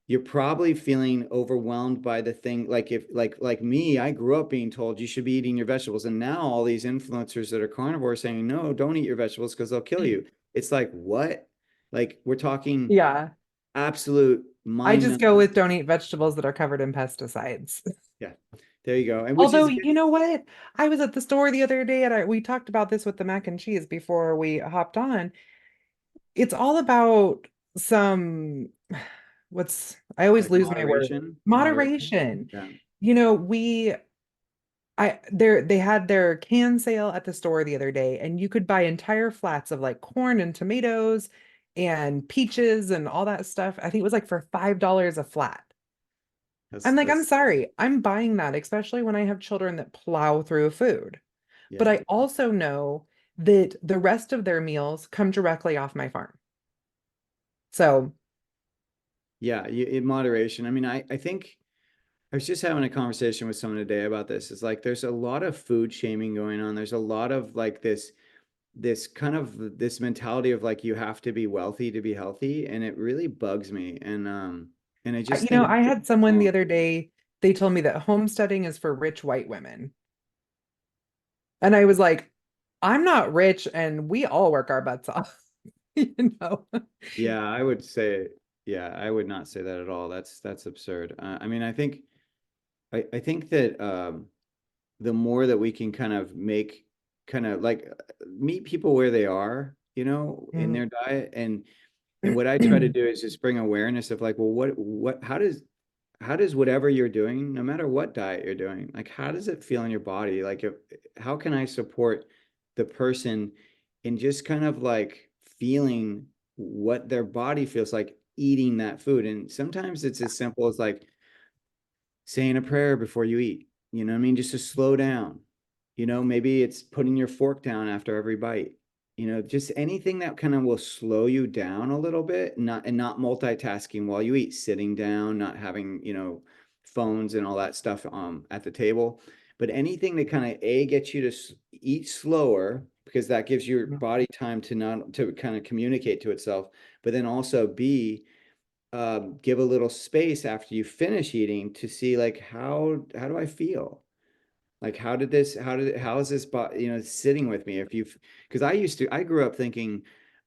B: You're probably feeling overwhelmed by the thing. Like, if like me, I grew up being told you should be eating your vegetables, and now all these influencers that are carnivore saying no, don't eat your vegetables because they'll kill you. It's like, what? Like, we're talking
A: Yeah.
B: absolute
A: I
B: mind
A: just go
B: numbing.
A: with don't eat vegetables that are covered in pesticides.
B: Yeah, there you go. And which
A: Although,
B: is
A: you know what? I was at the store the other day and we talked about this with the mac and cheese before we hopped on. It's all about some, I always
B: like
A: lose my word.
B: moderation.
A: Moderation.
B: Yeah.
A: You know, they had their can sale at the store the other day, and you could buy entire flats of like corn and tomatoes and peaches and all that stuff. I think it was like for $5 a flat. I'm like, I'm
B: That's
A: sorry, I'm buying that, especially when I have children that plow through food. But
B: yeah.
A: I also know that the rest of their meals come directly off my farm. So,
B: Yeah, in moderation. I mean, I think I was just having a conversation with someone today about this. It's like there's a lot of food shaming going on. There's a lot of like this kind of this mentality of like you have to be wealthy to be healthy, and it really bugs me. And I just think
A: I
B: it's
A: had someone the
B: wrong.
A: other day, they told me that homesteading is for rich white women. And I was like, I'm not rich and we all work our butts off, you know?
B: Yeah, I would say, yeah, I would not say that at all. That's absurd. I mean, I think that the more that we can kind of make, kind of like, meet people where they are, in
A: Mhm.
B: their diet. And what I try to do is just bring awareness of like, well, how does whatever you're doing, no matter what diet you're doing, like, how does it feel in your body? Like, how can I support the person in just kind of like feeling what their body feels like eating that food? And sometimes it's as simple as like saying a prayer before you eat. You know what I mean? Just to slow down. Maybe it's putting your fork down after every bite. Just anything that kind of will slow you down a little bit, not multitasking while you eat, sitting down, not having, phones and all that stuff at the table, but anything that kind of gets you to eat slower, because that gives your body time to not to kind of communicate to itself, but then also B, give a little space after you finish eating to see like how do I feel? Like how is this sitting with me? If you've because I grew up thinking,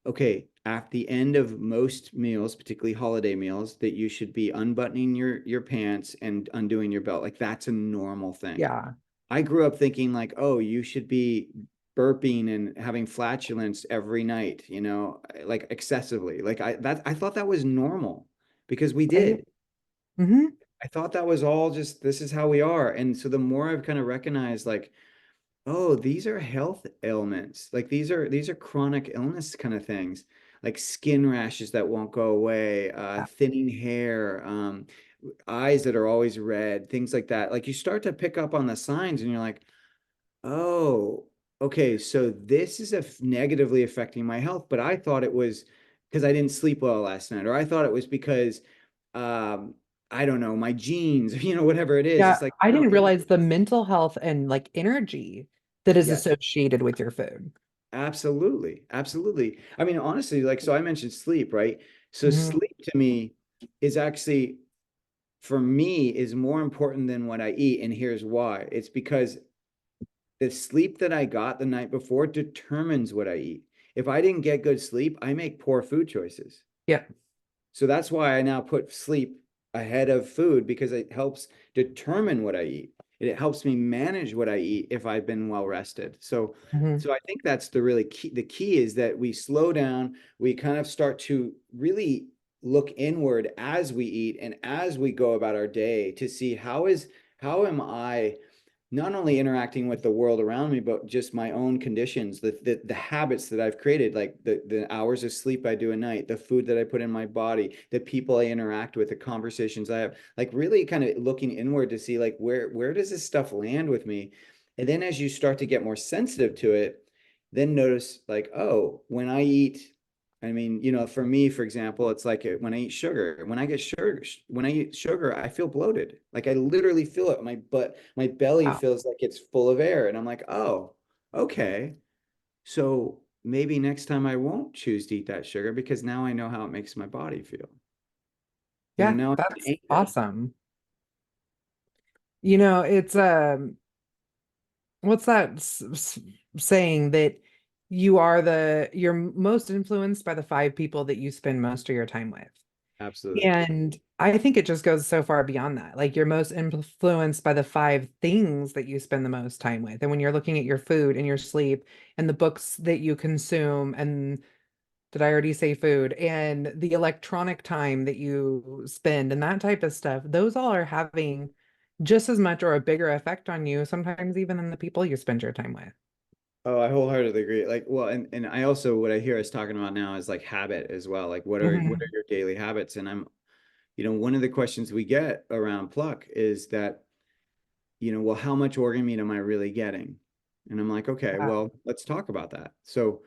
B: okay, at the end of most meals, particularly holiday meals, that you should be unbuttoning your pants and undoing your belt. Like that's a normal thing.
A: Yeah.
B: I grew up thinking like, oh, you should be burping and having flatulence every night, like excessively. Like I thought that was normal because we
A: Right.
B: did.
A: Hmm.
B: I thought that was all just this is how we are. And so the more I've kind of recognized like, oh, these are health ailments. Like these are chronic illness kind of things, like skin rashes that won't go away, thinning hair, eyes that are always red, things like that. Like you start to pick up on the signs and you're like, oh, okay, so this is negatively affecting my health, but I thought it was because I didn't sleep well last night, or I thought it was because um, I don't know, my genes, whatever it is.
A: Yeah,
B: It's like,
A: I
B: no,
A: didn't realize the mental health and like energy that is
B: yes,
A: associated with your food.
B: absolutely, absolutely. I mean, honestly, like, so I mentioned sleep, right? So
A: Hmm.
B: sleep to me is actually, for me, is more important than what I eat, and here's why. It's because the sleep that I got the night before determines what I eat. If I didn't get good sleep, I make poor food choices.
A: Yeah.
B: So that's why I now put sleep ahead of food because it helps determine what I eat. It helps me manage what I eat if I've been well rested. So
A: Hmm.
B: so I think that's the really key. The key is that we slow down, we kind of start to really look inward as we eat and as we go about our day to see how am I not only interacting with the world around me, but just my own conditions, the habits that I've created, like the hours of sleep I do a night, the food that I put in my body, the people I interact with, the conversations I have, like really kind of looking inward to see like where does this stuff land with me? And then as you start to get more sensitive to it, then notice like, oh, when I eat, I mean, for me, for example, it's like when I eat sugar, when I eat sugar, I feel bloated. Like I literally feel it. My belly
A: Wow.
B: feels like it's full of air. And I'm like, oh, okay. So maybe next time I won't choose to eat that sugar because now I know how it makes my body feel.
A: Yeah,
B: Now I can
A: that's
B: name it.
A: awesome. It's what's that saying that you're most influenced by the five people that you spend most of your time with.
B: Absolutely.
A: And I think it just goes so far beyond that. Like you're most influenced by the five things that you spend the most time with. And when you're looking at your food and your sleep and the books that you consume, and did I already say food? And the electronic time that you spend and that type of stuff, those all are having just as much or a bigger effect on you, sometimes even than the people you spend your time with.
B: Oh, I wholeheartedly agree. Like, well, and I also what I hear us talking about now is like habit as well. Like, what are
A: Hmm.
B: your daily habits? And one of the questions we get around Pluck is that well, how much organ meat am I really getting? And I'm like, okay,
A: Yeah.
B: well, let's talk about that. So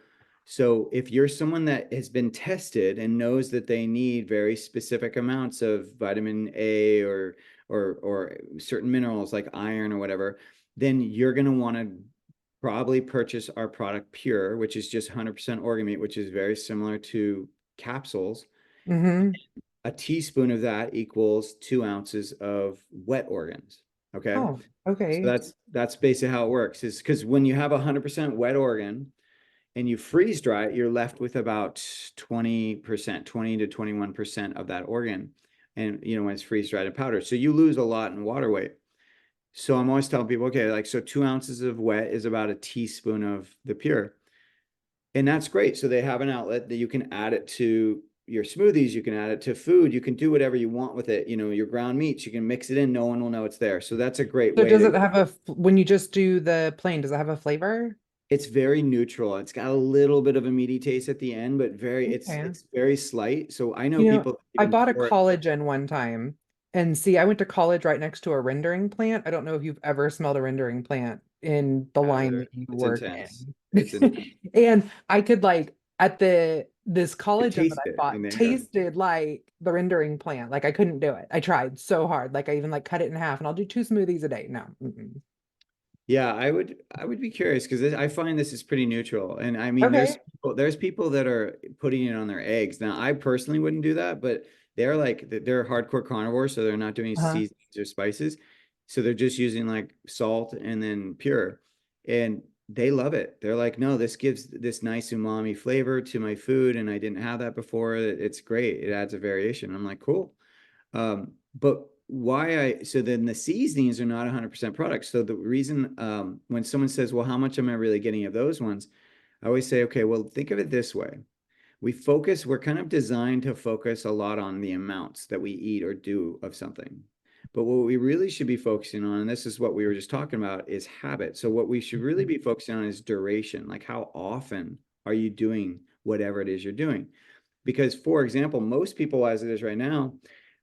B: if you're someone that has been tested and knows that they need very specific amounts of vitamin A or certain minerals like iron or whatever, then you're going to want to probably purchase our product Pure, which is just 100% organ meat, which is very similar to capsules.
A: Hmm.
B: A teaspoon of that equals 2 ounces of wet organs. Okay.
A: Oh,
B: So
A: okay.
B: that's basically how it works. Is because when you have 100% wet organ and you freeze dry it, you're left with about 20%, 20 to 21% of that organ. And when it's freeze dried and powdered. So you lose a lot in water weight. So I'm always telling people, okay, like so 2 ounces of wet is about a teaspoon of the pure. And that's great. So they have an outlet that you can add it to your smoothies, you can add it to food, you can do whatever you want with it. Your ground meats, you can mix it in, no one will know it's there. So that's a great
A: So
B: way
A: does
B: to
A: it have when you just do the plain, does it have a flavor?
B: it's very neutral. It's got a little bit of a meaty taste at the end, but
A: Okay.
B: it's very slight. So I know people that
A: I
B: even
A: bought a
B: pour it.
A: collagen one time. And see, I went to college right next to a rendering plant. I don't know if you've ever smelled a rendering plant in the line that you
B: It's
A: work
B: intense. It's intense.
A: in. And I could like at this
B: You
A: collagen that
B: taste
A: I
B: it in
A: bought
B: the air.
A: tasted like the rendering plant. Like I couldn't do it. I tried so hard. Like I even like cut it in half and I'll do two smoothies a day. No. Mm-mm.
B: Yeah, I would be curious because I find this is pretty neutral. And I mean,
A: Okay.
B: there's people that are putting it on their eggs. Now, I personally wouldn't do that, but they're hardcore carnivores, so they're not doing
A: Uh-huh.
B: seasonings or spices. So they're just using like salt and then pure. And they love it. They're like, no, this gives this nice umami flavor to my food, and I didn't have that before. It's great. It adds a variation. I'm like, cool. But so then the seasonings are not 100% products. So the reason, when someone says, well, how much am I really getting of those ones? I always say, okay, well, think of it this way. We're kind of designed to focus a lot on the amounts that we eat or do of something. But what we really should be focusing on, and this is what we were just talking about, is habit. So what we should really be focusing on is duration. Like, how often are you doing whatever it is you're doing? Because, for example, most people, as it is right now,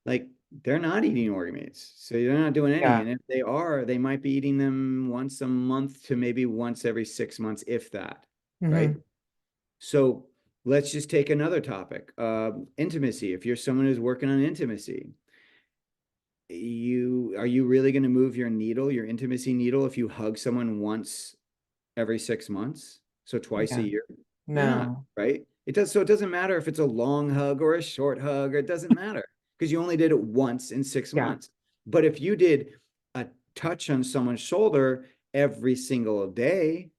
B: like, they're not eating organ meats. So they're not doing any.
A: Yeah.
B: And if they are, they might be eating them once a month to maybe once every 6 months, if that, right?
A: Hmm.
B: So let's just take another topic. Intimacy. If you're someone who's working on intimacy, are you really going to move your needle, your intimacy needle, if you hug someone once every 6 months? So twice a
A: Yeah.
B: year? You're not,
A: No.
B: right? So it doesn't matter if it's a long hug or a short hug, or it doesn't matter because you only did it once in six
A: Yeah.
B: months. But if you did a touch on someone's shoulder every single day,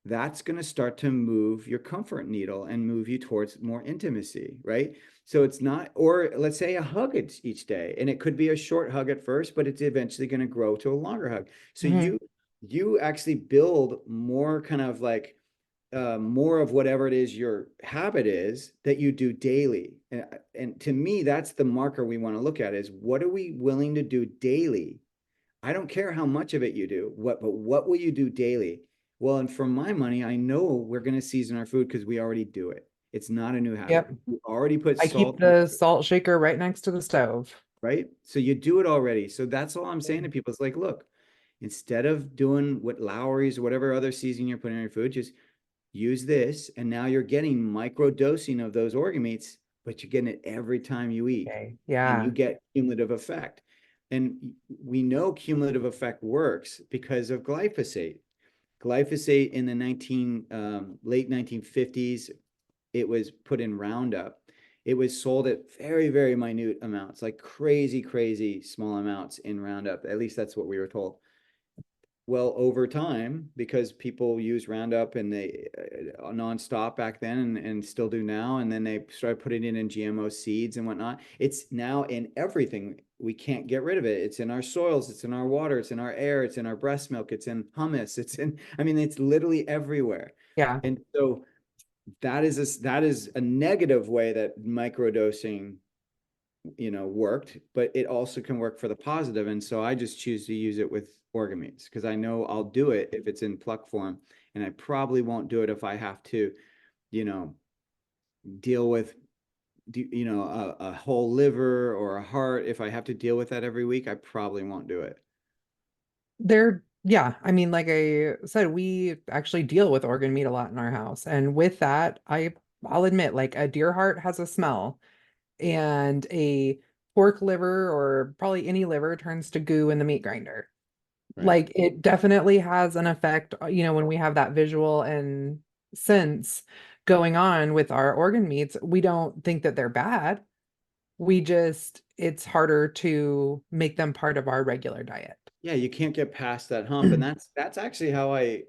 B: that's going to start to move your comfort needle and move you towards more intimacy, right? So it's not, or let's say a hug each day, and it could be a short hug at first, but it's eventually going to grow to a longer hug. So
A: Hmm.
B: you actually build more kind of like more of whatever it is your habit is that you do daily. And to me, that's the marker we want to look at, is what are we willing to do daily? I don't care how much of it you do, but what will you do daily? Well, and for my money, I know we're going to season our food because we already do it. It's not a new habit.
A: Yep.
B: We already put
A: I keep
B: salt in,
A: the salt shaker right next to the stove.
B: right? So you do it already. So that's all I'm saying to people. It's like, look, instead of doing what Lowry's or whatever other seasoning you're putting on your food, just use this. And now you're getting micro dosing of those organ meats, but you're getting it every time you eat,
A: Okay.
B: and you
A: Yeah.
B: get cumulative effect. And we know cumulative effect works because of glyphosate. Glyphosate in the late 1950s, it was put in Roundup. It was sold at very, very minute amounts, like crazy, crazy small amounts in Roundup. At least that's what we were told. Well, over time, because people use Roundup and they nonstop back then, and still do now, and then they started putting it in GMO seeds and whatnot. It's now in everything. We can't get rid of it. It's in our soils, it's in our water, it's in our air, it's in our breast milk, it's in hummus, I mean, it's literally everywhere.
A: Yeah.
B: And so that is a negative way that microdosing worked, but it also can work for the positive. And so I just choose to use it with organ meats because I know I'll do it if it's in pluck form, and I probably won't do it if I have to, you know, deal with, a whole liver or a heart. If I have to deal with that every week, I probably won't do it.
A: Yeah, I mean, like I said, we actually deal with organ meat a lot in our house. And with that, I'll admit, like a deer heart has a smell, and a pork liver or probably any liver turns to goo in the meat grinder.
B: Right.
A: Like it definitely has an effect, when we have that visual and sense going on with our organ meats. We don't think that they're bad. It's harder to make them part of our regular diet.
B: Yeah, you can't get past that hump. And that's actually how I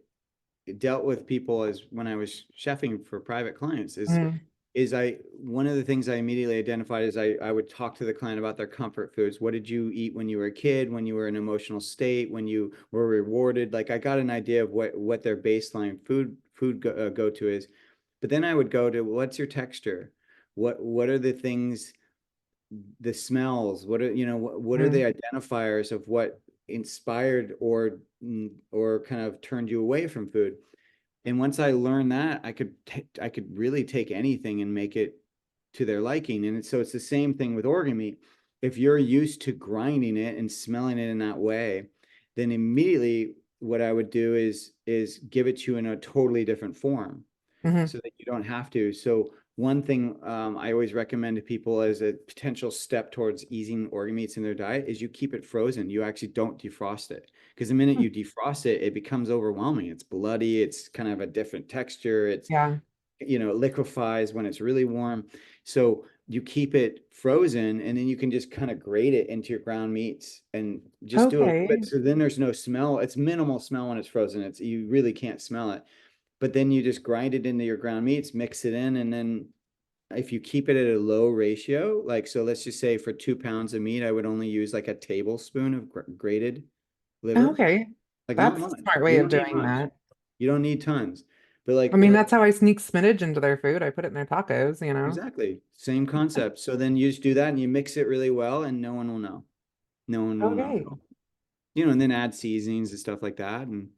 B: dealt with people as when I was chefing for private clients,
A: Mhm.
B: is I one of the things I immediately identified is I would talk to the client about their comfort foods. What did you eat when you were a kid, when you were in an emotional state, when you were rewarded? Like, I got an idea of what their baseline go to is. But then I would go to, what's your texture? What are the things, the smells? What are the
A: Mhm.
B: identifiers of what inspired or kind of turned you away from food? And once I learned that, I could really take anything and make it to their liking. And so it's the same thing with organ meat. If you're used to grinding it and smelling it in that way, then immediately what I would do is give it to you in a totally different form
A: Mhm.
B: so that you don't have to. So one thing I always recommend to people as a potential step towards easing organ meats in their diet is you keep it frozen. You actually don't defrost it, because the minute
A: Hmm.
B: you defrost it, it becomes overwhelming. It's bloody. It's kind of a different texture. It's,
A: Yeah.
B: it liquefies when it's really warm. So you keep it frozen, and then you can just kind of grate it into your ground meats and just do a little bit.
A: Okay.
B: So then there's no smell. It's minimal smell when it's frozen. You really can't smell it. But then you just grind it into your ground meats, mix it in, and then if you keep it at a low ratio, like, so let's just say for 2 pounds of meat, I would only use like a tablespoon of grated liver.
A: Okay.
B: Like, not
A: That's a
B: much.
A: smart way
B: You
A: of
B: don't need
A: doing
B: much.
A: that.
B: You don't need tons. But
A: I
B: like,
A: mean, that's how I sneak spinach into their food. I put it in their tacos, you know?
B: exactly, same concept. So then you just do that and you mix it really well, and no one will know. No one will know at
A: Okay.
B: all. And then add seasonings and stuff like that. And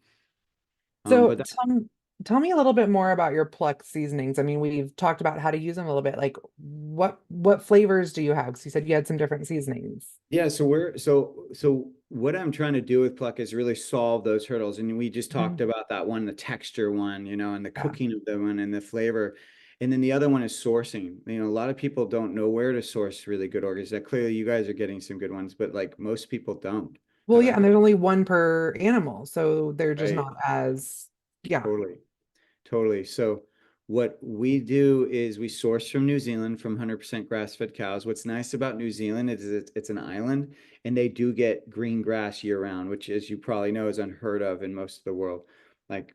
A: So
B: but that,
A: tell me a little bit more about your Pluck seasonings. I mean, we've talked about how to use them a little bit. Like what flavors do you have? Because you said you had some different seasonings.
B: yeah, so what I'm trying to do with Pluck is really solve those hurdles. And we just talked
A: Mhm.
B: about that one, the texture one, and the
A: Yeah.
B: cooking of the one and the flavor. And then the other one is sourcing. A lot of people don't know where to source really good organs. That clearly you guys are getting some good ones, but like most people don't
A: Well,
B: have
A: yeah, and
B: access.
A: there's only one per animal, so they're just
B: Right.
A: not as, yeah.
B: Totally. Totally. So what we do is we source from New Zealand, from 100% grass-fed cows. What's nice about New Zealand is it's an island, and they do get green grass year round, which, as you probably know, is unheard of in most of the world. Like,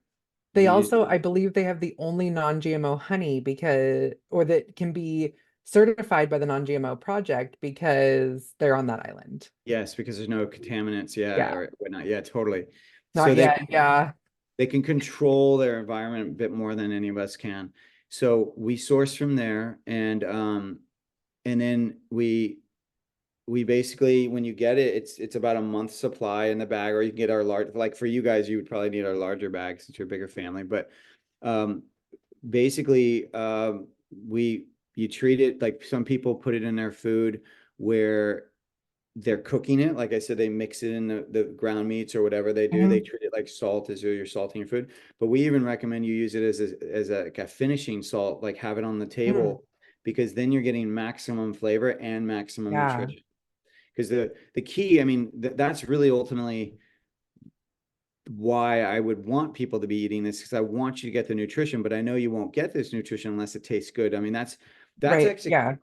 A: They
B: you
A: also, I believe they have the only non-GMO honey because, or that can be certified by the non-GMO project because they're on that island.
B: yes, because there's no contaminants, yeah,
A: Yeah.
B: or whatnot. Yeah, totally. So
A: Not yet. Yeah.
B: they can control their environment a bit more than any of us can. So we source from there, and then we basically, when you get it, it's about a month supply in the bag, or you can get our large, like for you guys, you would probably need our larger bag since you're a bigger family. But um basically, we you treat it like some people put it in their food where they're cooking it. Like I said, they mix it in the ground meats or whatever they do. They
A: Mhm.
B: treat it like salt, as though you're salting your food. But we even recommend you use it like a finishing salt, like have it on the
A: Mm.
B: table, because then you're getting maximum flavor and maximum
A: Yeah.
B: nutrition. Because the key, I mean, that's really ultimately why I would want people to be eating this, because I want you to get the nutrition, but I know you won't get this nutrition unless it tastes good. I mean, that's
A: Right.
B: actually,
A: Yeah.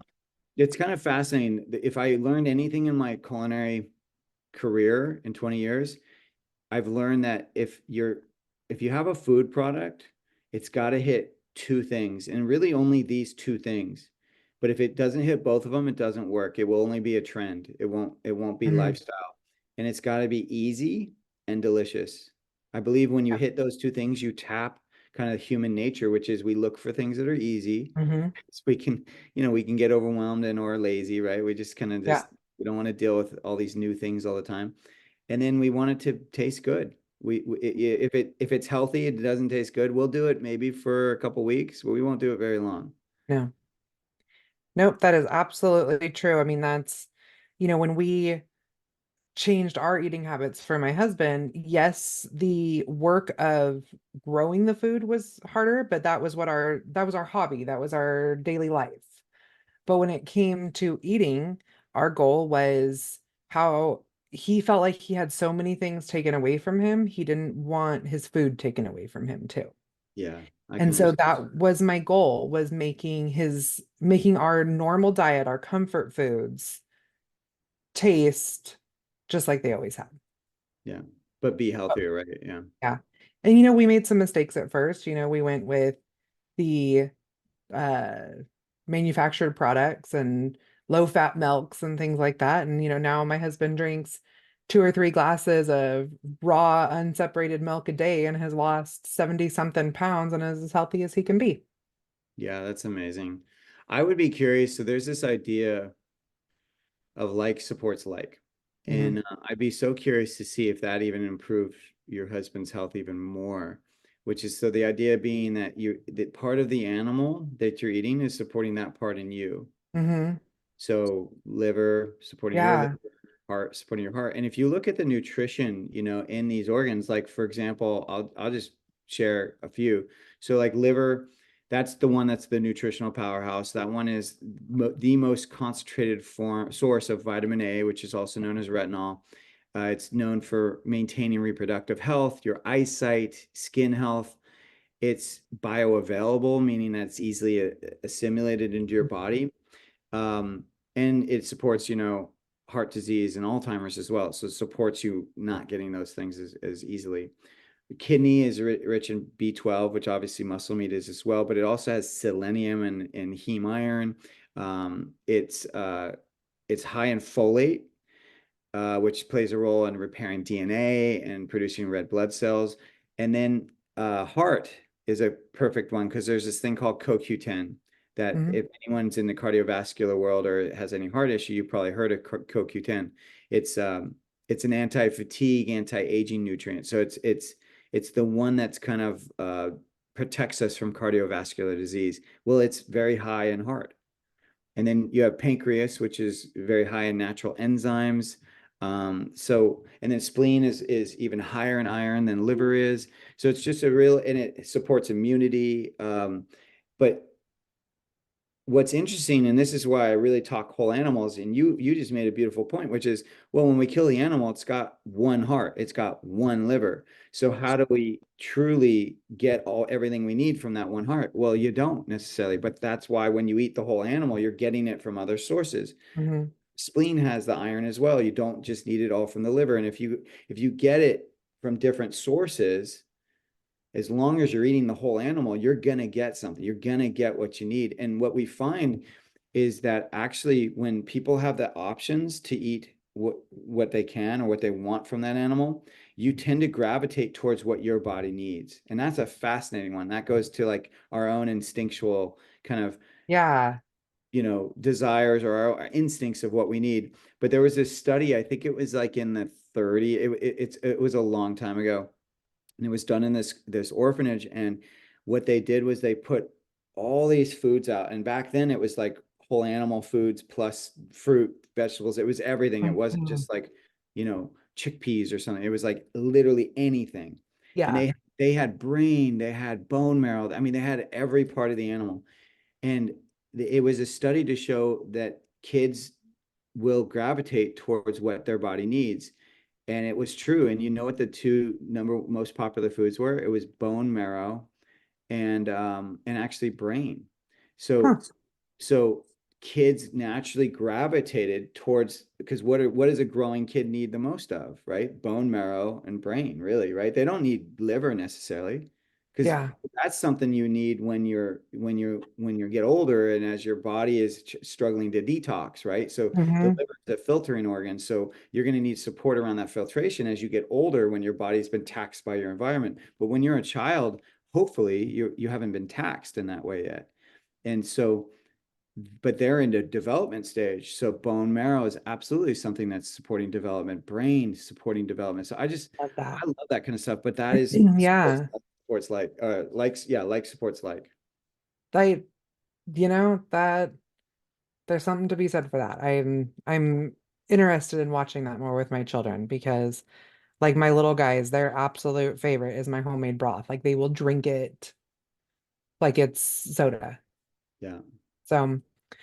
B: it's kind of fascinating. If I learned anything in my culinary career in 20 years, I've learned that if you have a food product, it's got to hit two things, and really only these two things. But if it doesn't hit both of them, it doesn't work. It will only be a trend. It won't be
A: Mhm.
B: lifestyle. And it's got to be easy and delicious. I believe when you
A: Yeah.
B: hit those two things, you tap kind of human nature, which is we look for things that are easy.
A: Hmm.
B: So we can get overwhelmed and or lazy, right? We just kind of
A: Yeah.
B: just we don't want to deal with all these new things all the time. And then we want it to taste good. If it's healthy, it doesn't taste good, we'll do it maybe for a couple weeks, but we won't do it very long.
A: No. Nope, that is absolutely true. I mean, when we changed our eating habits for my husband, yes, the work of growing the food was harder, but that was our hobby. That was our daily life. But when it came to eating, our goal was how he felt like he had so many things taken away from him. He didn't want his food taken away from him too.
B: Yeah, I can
A: And so
B: understand.
A: that was my goal, was making our normal diet, our comfort foods taste just like they always have.
B: Yeah, but be healthier, right? Yeah.
A: Yeah. And we made some mistakes at first. We went with the uh manufactured products and low fat milks and things like that. And now my husband drinks 2 or 3 glasses of raw unseparated milk a day and has lost 70 something pounds and is as healthy as he can be.
B: Yeah, that's amazing. I would be curious. So there's this idea of like supports like.
A: Hmm.
B: And I'd be so curious to see if that even improves your husband's health even more, which is, so the idea being that part of the animal that you're eating is supporting that part in you.
A: Hmm.
B: So liver supporting your liver,
A: Yeah.
B: heart supporting your heart. And if you look at the nutrition, in these organs, like for example, I'll just share a few. So like liver, That's the one that's the nutritional powerhouse. That one is the most concentrated source of vitamin A, which is also known as retinol. It's known for maintaining reproductive health, your eyesight, skin health. It's bioavailable, meaning that it's easily assimilated into your body. Um, and it supports, heart disease and Alzheimer's as well. So it supports you not getting those things as easily. Kidney is rich in B12, which obviously muscle meat is as well, but it also has selenium and heme iron. It's high in folate, which plays a role in repairing DNA and producing red blood cells. And then heart is a perfect one because there's this thing called CoQ10 that
A: Hmm.
B: if anyone's in the cardiovascular world or has any heart issue, you've probably heard of CoQ10. It's um, it's an anti-fatigue, anti-aging nutrient. So it's the one that's kind of protects us from cardiovascular disease. Well, it's very high in heart. And then you have pancreas, which is very high in natural enzymes. And then spleen is even higher in iron than liver is. So it's just and it supports immunity. But what's interesting, and this is why I really talk whole animals, and you just made a beautiful point, which is, well, when we kill the animal, it's got one heart, it's got one liver. So how do we truly get everything we need from that one heart? Well, you don't necessarily, but that's why when you eat the whole animal, you're getting it from other sources.
A: Hmm.
B: Spleen has the iron as well. You don't just need it all from the liver. And if you get it from different sources, as long as you're eating the whole animal, you're going to get something. You're going to get what you need. And what we find is that actually when people have the options to eat what they can or what they want from that animal, you tend to gravitate towards what your body needs. And that's a fascinating one. That goes to like our own instinctual kind of,
A: Yeah.
B: desires or our instincts of what we need. But there was this study, I think it was like in the 30, it was a long time ago, and it was done in this orphanage. And what they did was they put all these foods out, and back then it was like whole animal foods plus fruit, vegetables. It was everything. It wasn't
A: Mhm.
B: just like chickpeas or something. It was like literally anything. And
A: Yeah.
B: they had brain, they had bone marrow. I mean, they had every part of the animal. And it was a study to show that kids will gravitate towards what their body needs. And it was true. And you know what the two number most popular foods were? It was bone marrow and actually brain. So
A: Huh.
B: so kids naturally gravitated towards, because what does a growing kid need the most of, right? Bone marrow and brain, really, right? They don't need liver necessarily, because
A: Yeah.
B: that's something you need when you get older and as your body is struggling to detox, right? So the
A: Hmm.
B: liver is a filtering organ, so you're going to need support around that filtration as you get older when your body's been taxed by your environment. But when you're a child, hopefully you haven't been taxed in that way yet. And so, but they're in the development stage. So bone marrow is absolutely something that's supporting development, brain supporting development. So
A: Love that.
B: I love that kind of stuff. But that is
A: Yeah.
B: supports like supports like.
A: I, that there's something to be said for that. I'm interested in watching that more with my children because like my little guys, their absolute favorite is my homemade broth. Like they will drink it like it's soda.
B: Yeah.
A: So,
B: And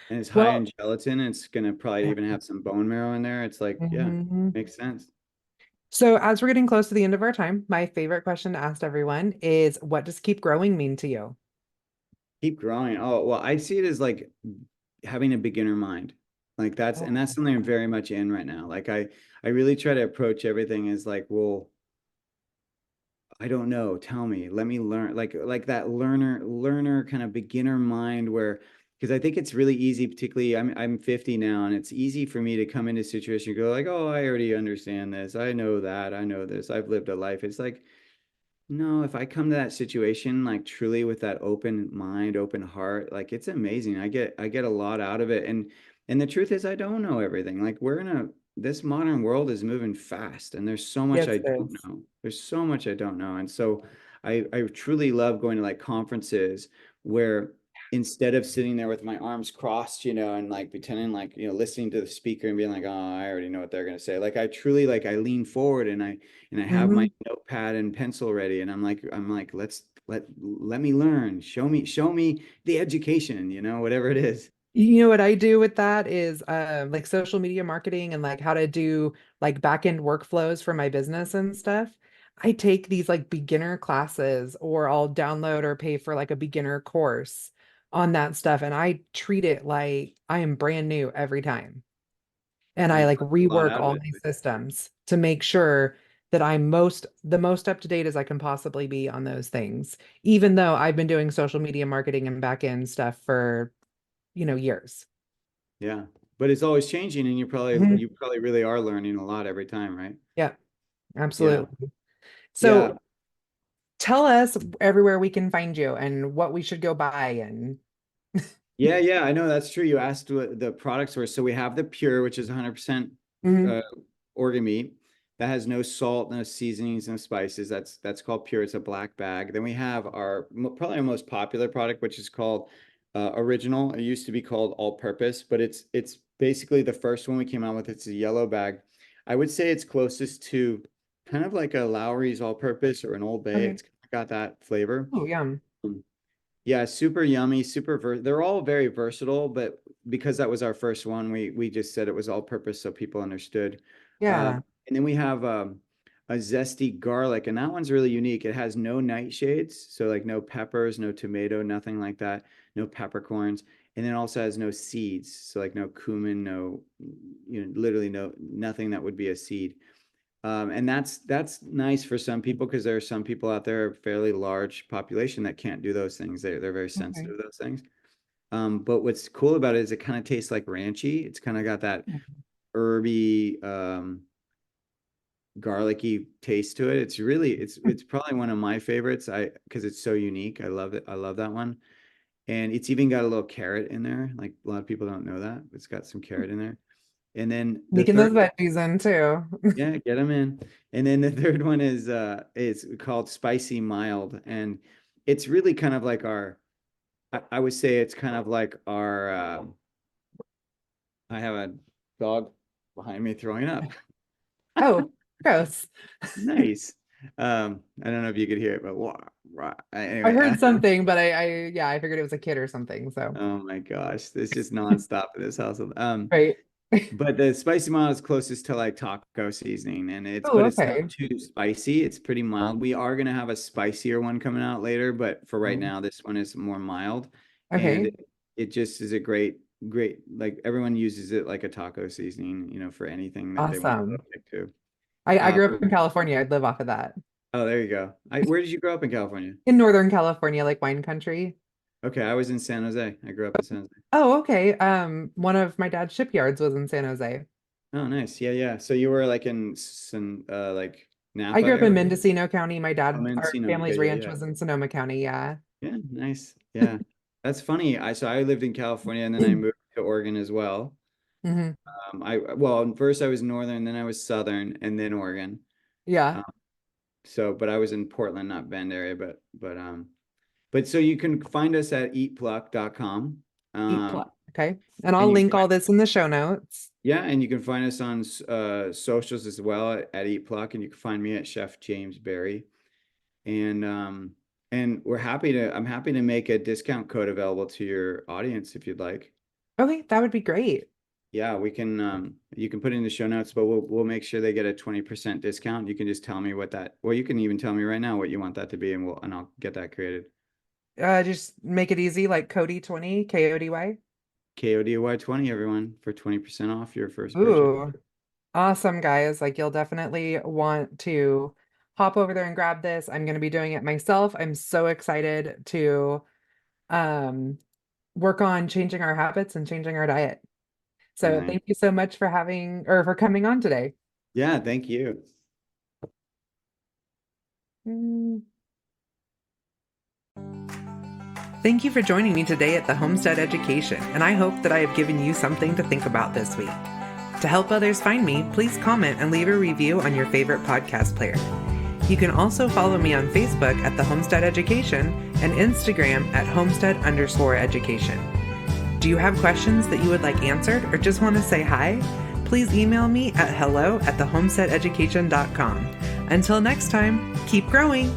B: it's high
A: well,
B: in gelatin. It's gonna probably
A: yeah.
B: even have some bone marrow in there. It's like, yeah,
A: Mhm.
B: makes sense.
A: So as we're getting close to the end of our time, my favorite question to ask everyone is what does keep growing mean to you?
B: Keep growing. Oh, well, I see it as like having a beginner mind. Like that's something I'm very much in right now. Like I really try to approach everything as like, well, I don't know. Tell me. Let me learn. Like that learner kind of beginner mind where, because I think it's really easy, particularly I'm 50 now, and it's easy for me to come into a situation and go like, oh, I already understand this. I know that. I know this. I've lived a life. It's like, no, if I come to that situation like truly with that open mind, open heart, like it's amazing. I get a lot out of it. And the truth is I don't know everything. Like this modern world is moving fast and there's so much
A: Yes,
B: I
A: it
B: don't
A: is.
B: know. There's so much I don't know. And so I truly love going to like conferences where instead of sitting there with my arms crossed, and like pretending like, listening to the speaker and being like, oh, I already know what they're gonna say. Like I truly like I lean forward and I have my
A: Hmm.
B: notepad and pencil ready, and I'm like, let's let me learn. Show me the education, whatever it is.
A: You know what I do with that is like social media marketing and like how to do like back end workflows for my business and stuff. I take these like beginner classes or I'll download or pay for like a beginner course on that stuff. And I treat it like I am brand new every time. And
B: You
A: I
B: get
A: like
B: a lot
A: rework
B: out of
A: all
B: it.
A: my systems to make sure that I'm the most up to date as I can possibly be on those things, even though I've been doing social media marketing and back end stuff for, years.
B: Yeah. But it's always changing, and
A: Mhm.
B: you probably really are learning a lot every time, right?
A: Yeah,
B: Yeah.
A: absolutely.
B: Yeah.
A: So tell us everywhere we can find you and what we should go buy and
B: Yeah, yeah, I know that's true. You asked what the products were. So we have the Pure, which is 100%
A: Mhm.
B: uh, organ meat that has no salt, no seasonings, no spices. That's called Pure. It's a black bag. Then we have probably our most popular product, which is called Original. It used to be called All Purpose, but it's basically the first one we came out with. It's a yellow bag. I would say it's closest to kind of like a Lowry's All Purpose or an Old Bay.
A: Okay.
B: It's got that flavor.
A: Oh, yum.
B: Um, yeah, super yummy, they're all very versatile, but because that was our first one, we just said it was all purpose so people understood.
A: Yeah.
B: And then we have a zesty garlic, and that one's really unique. It has no nightshades, so like no peppers, no tomato, nothing like that, no peppercorns, and then also has no seeds, so like no cumin, no, literally nothing that would be a seed. And that's nice for some people because there are some people out there, a fairly large population that can't do those things. They're very
A: Okay.
B: sensitive to those things. But what's cool about it is it kind of tastes like ranchy. It's kind of got that herby, garlicky taste to it. It's probably one of my favorites. Because it's so unique. I love it. I love that one. And it's even got a little carrot in there. Like a lot of people don't know that. It's got some carrot in there. And then the
A: Sneaking
B: third
A: those veggies in too.
B: Yeah, get them in. And then the third one is called Spicy Mild, and it's really kind of like I would say it's kind of like our I have a dog behind me throwing up.
A: Oh, gross.
B: Nice. I don't know if you could hear it, but
A: I
B: anyway,
A: heard something, but yeah, I figured it was a kid or something. So,
B: oh my gosh, it's just nonstop in this house.
A: right.
B: But the spicy mild is closest to like taco seasoning, and
A: Oh,
B: but it's not
A: okay.
B: too spicy. It's pretty mild. We are gonna have a spicier one coming out later, but for right
A: Oh,
B: now, this one is more mild, and
A: okay.
B: it just is a great, like everyone uses it like a taco seasoning, for anything that they want to
A: Awesome.
B: pick to.
A: I grew
B: But
A: up in California. I'd live off of that.
B: oh, there you go. Where did you grow up in California?
A: In Northern California, like wine country.
B: Okay, I was in San Jose. I grew up in San Jose.
A: Oh, okay. One of my dad's shipyards was in San Jose.
B: Oh, nice. Yeah, yeah. So you were like in some like
A: I
B: Napa
A: grew up in
B: area?
A: Mendocino County.
B: Oh,
A: Our
B: Mendocino.
A: family's
B: Okay, yeah,
A: ranch
B: yeah.
A: was in Sonoma County. Yeah.
B: Yeah, nice. Yeah. That's funny. I lived in California and then I moved to Oregon as well.
A: Hmm.
B: First I was northern, then I was southern, and then Oregon.
A: Yeah.
B: Um, but I was in Portland, not Bend area, but so you can find us at eatpluck.com.
A: Eat
B: Um,
A: plot. Okay. And
B: and
A: I'll link all this in the show notes.
B: yeah, and you can find us on socials as well at eatpluck, and you can find me at Chef James Berry. And I'm happy to make a discount code available to your audience if you'd like.
A: Okay, that would be great.
B: Yeah, we can you can put it in the show notes, but we'll make sure they get a 20% discount. You can just tell me you can even tell me right now what you want that to be, and I'll get that created.
A: Just make it easy, like Kody 20, Kody.
B: KODY20, everyone, for 20% off your first purchase.
A: Ooh, awesome, guys. Like you'll definitely want to hop over there and grab this. I'm going to be doing it myself. I'm so excited to um work on changing our habits and changing our diet. So
B: Nice.
A: thank you so much for having or for coming on today.
B: Yeah, thank you.
A: Mm. Thank you for joining me today at the Homestead Education, and I hope that I have given you something to think about this week. To help others find me, please comment and leave a review on your favorite podcast player. You can also follow me on Facebook at the Homestead Education and Instagram at homestead_education. Do you have questions that you would like answered or just want to say hi? Please email me at hello@thehomesteadeducation.com. Until next time, keep growing!